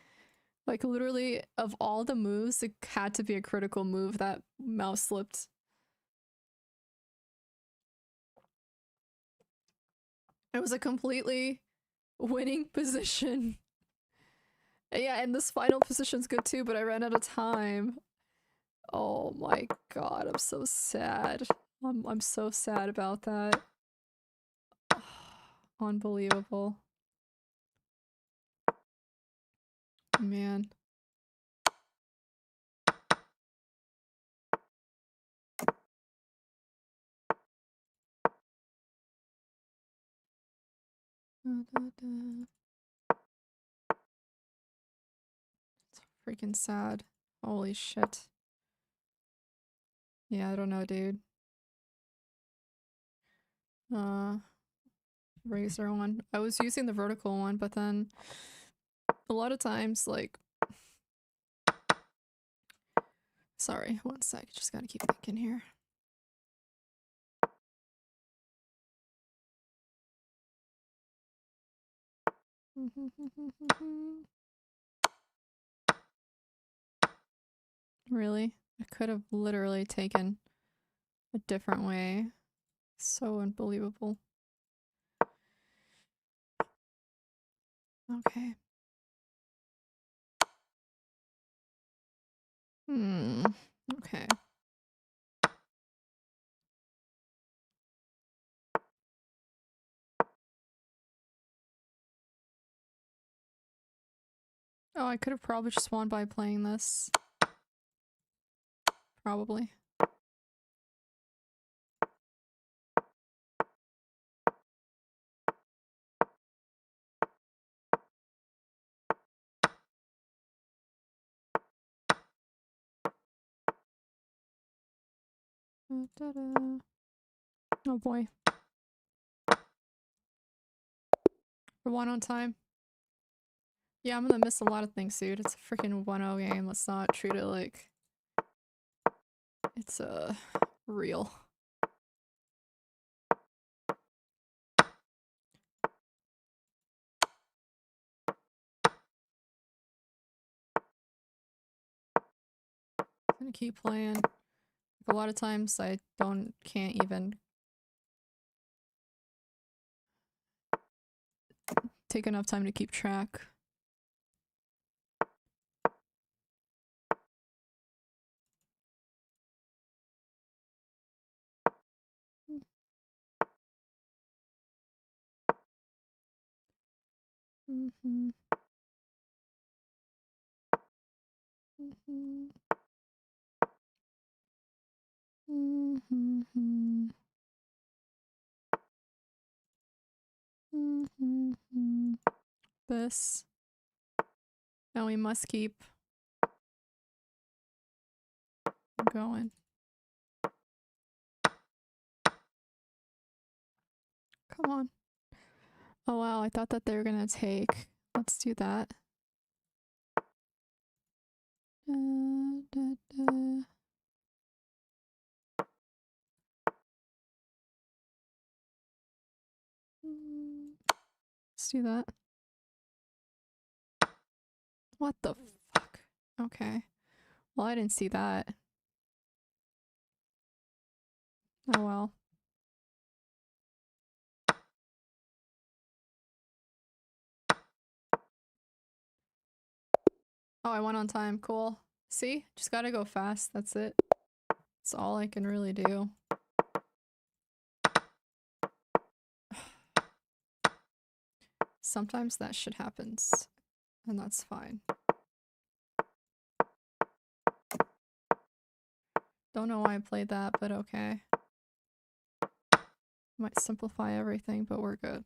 Like literally of all the moves, it had to be a critical move that mouse slipped. It was a completely winning position. Yeah, and this final position's good too, but I ran out of time. Oh my god, I'm so sad. I'm so sad about that. Unbelievable. Man. It's freaking sad. Holy shit. Yeah, I don't know, dude. Razor one. I was using the vertical one, but then a lot of times, like... Sorry, one sec. Just gotta keep thinking here. Really? I could have literally taken a different way. So unbelievable. Okay. Okay. Oh, I could have probably just won by playing this. Probably. Oh boy. We're one on time. Yeah, I'm gonna miss a lot of things, dude. It's a freaking 1-0 game. Let's not treat it like it's real. I'm gonna keep playing. A lot of times I can't even take enough time to keep track. This. Now we must keep going. Come on. Oh wow, I thought that they were gonna take. Let's do that. Let's do that. What the fuck? Okay. Well, I didn't see that. Oh well. Oh, I went on time. Cool. See? Just gotta go fast. That's it. That's all I can really do. Sometimes that shit happens. And that's fine. Don't know why I played that, but okay. Might simplify everything, but we're good.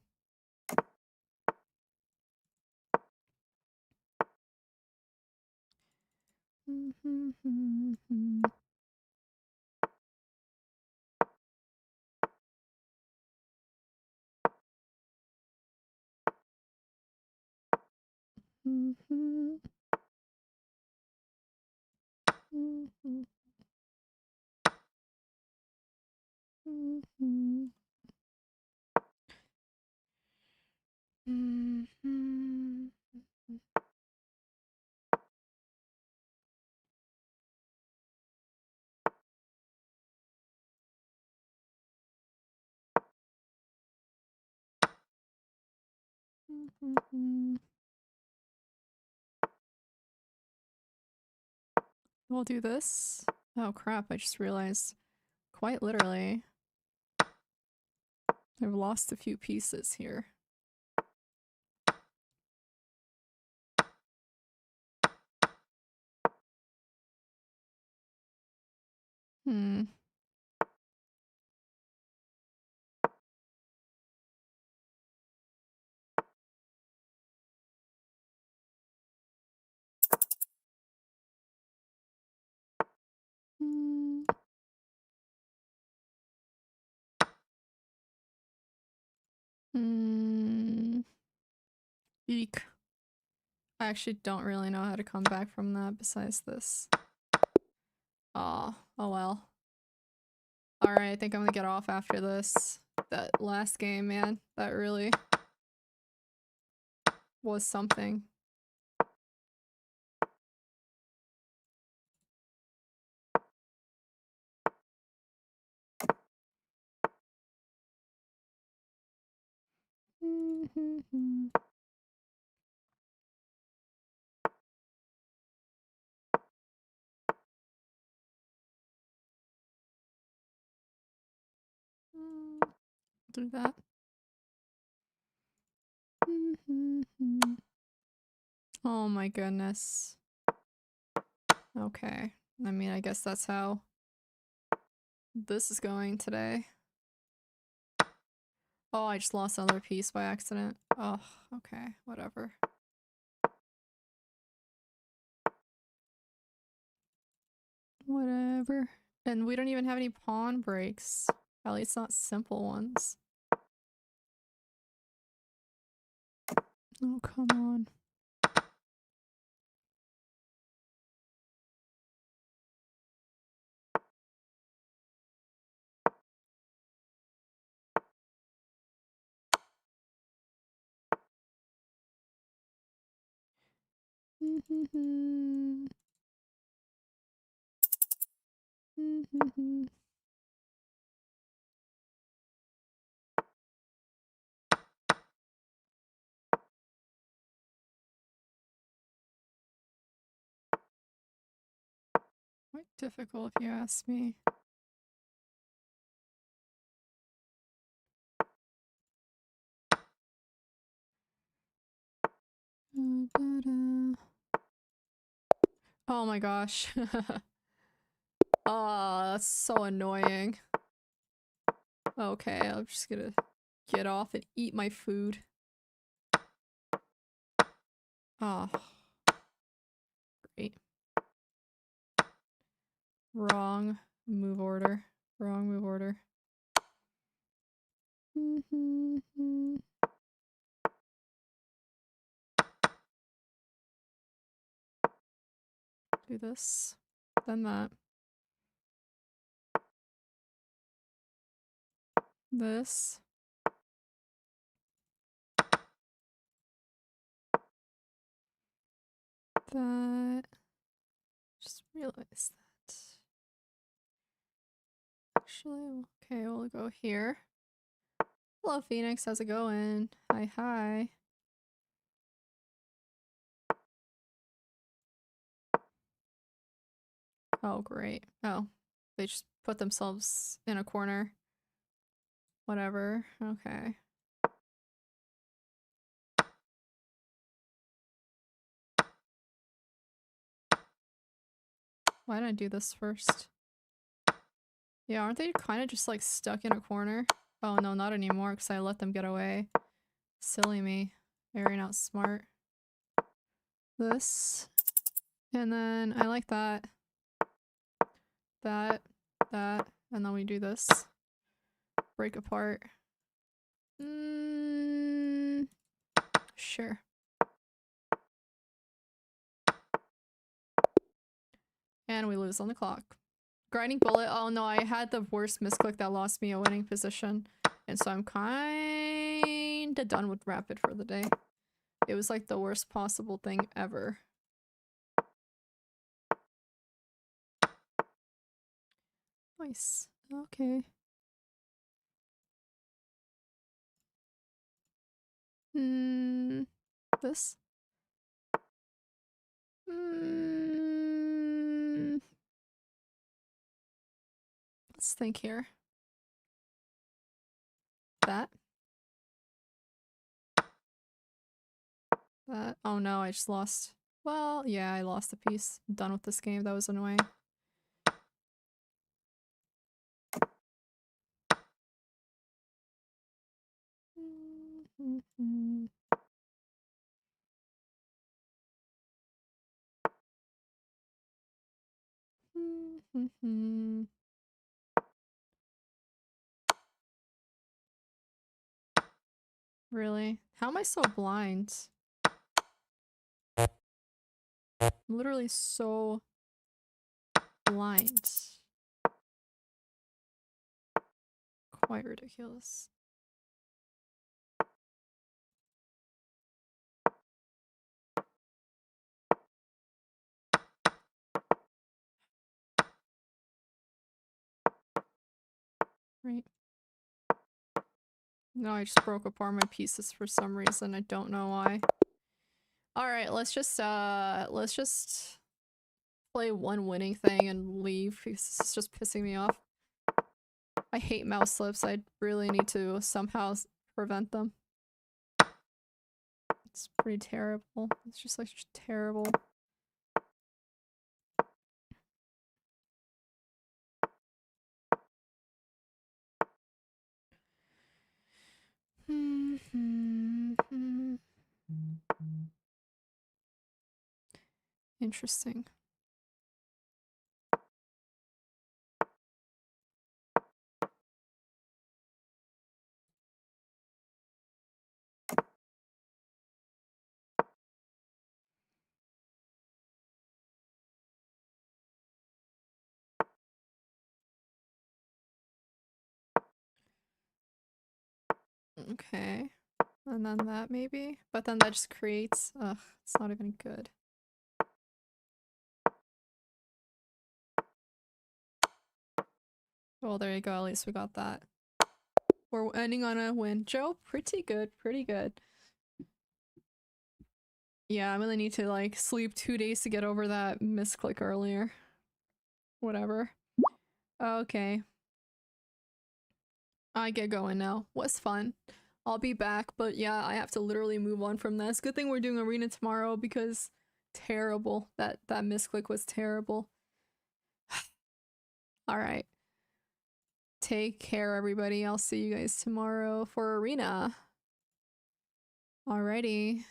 We'll do this. Oh crap, I just realized. Quite literally. I've lost a few pieces here. Hmm. Hmm. Hmm. Eek. I actually don't really know how to come back from that besides this. Aw, oh well. Alright, I think I'm gonna get off after this. That last game, man, that really was something. Do that. Oh my goodness. Okay. I mean, I guess that's how this is going today. Oh, I just lost another piece by accident. Oh, okay. Whatever. Whatever. And we don't even have any pawn breaks. At least not simple ones. Oh, come on. Quite difficult if you ask me. Oh my gosh. Oh, that's so annoying. Okay, I'm just gonna get off and eat my food. Oh, great. Wrong move order. Wrong move order. Do this, then that. This. That. Just realized that. Actually, okay, we'll go here. Hello, Phoenix. How's it going? Hi, hi. Oh, great. Oh, they just put themselves in a corner. Whatever. Okay. Why didn't I do this first? Yeah, aren't they kind of just like stuck in a corner? Oh no, not anymore because I let them get away. Silly me. Very not smart. This. And then I like that. That. That. And then we do this. Break apart. Sure. And we lose on the clock. Grinding bullet. Oh no, I had the worst misclick that lost me a winning position. And so I'm kinda done with rapid for the day. It was like the worst possible thing ever. Nice. Okay. This? Let's think here. That. That. Oh no, I just lost. Well, yeah, I lost a piece. I'm done with this game. That was annoying. Really? How am I so blind? I'm literally so blind. Quite ridiculous. Right. No, I just broke apart my pieces for some reason. I don't know why. Alright, let's just play one winning thing and leave because this is just pissing me off. I hate mouse slips. I really need to somehow prevent them. It's pretty terrible. It's just like terrible. Interesting. Okay. And then that maybe? But then that just creates... Ugh, it's not even good. Well, there you go. At least we got that. We're ending on a win. Joe, pretty good. Pretty good. Yeah, I really need to, like, sleep 2 days to get over that misclick earlier. Whatever. Okay. I get going now. Was fun. I'll be back, but yeah, I have to literally move on from this. Good thing we're doing arena tomorrow because terrible. That misclick was terrible. All right. Take care, everybody. I'll see you guys tomorrow for arena. Alrighty.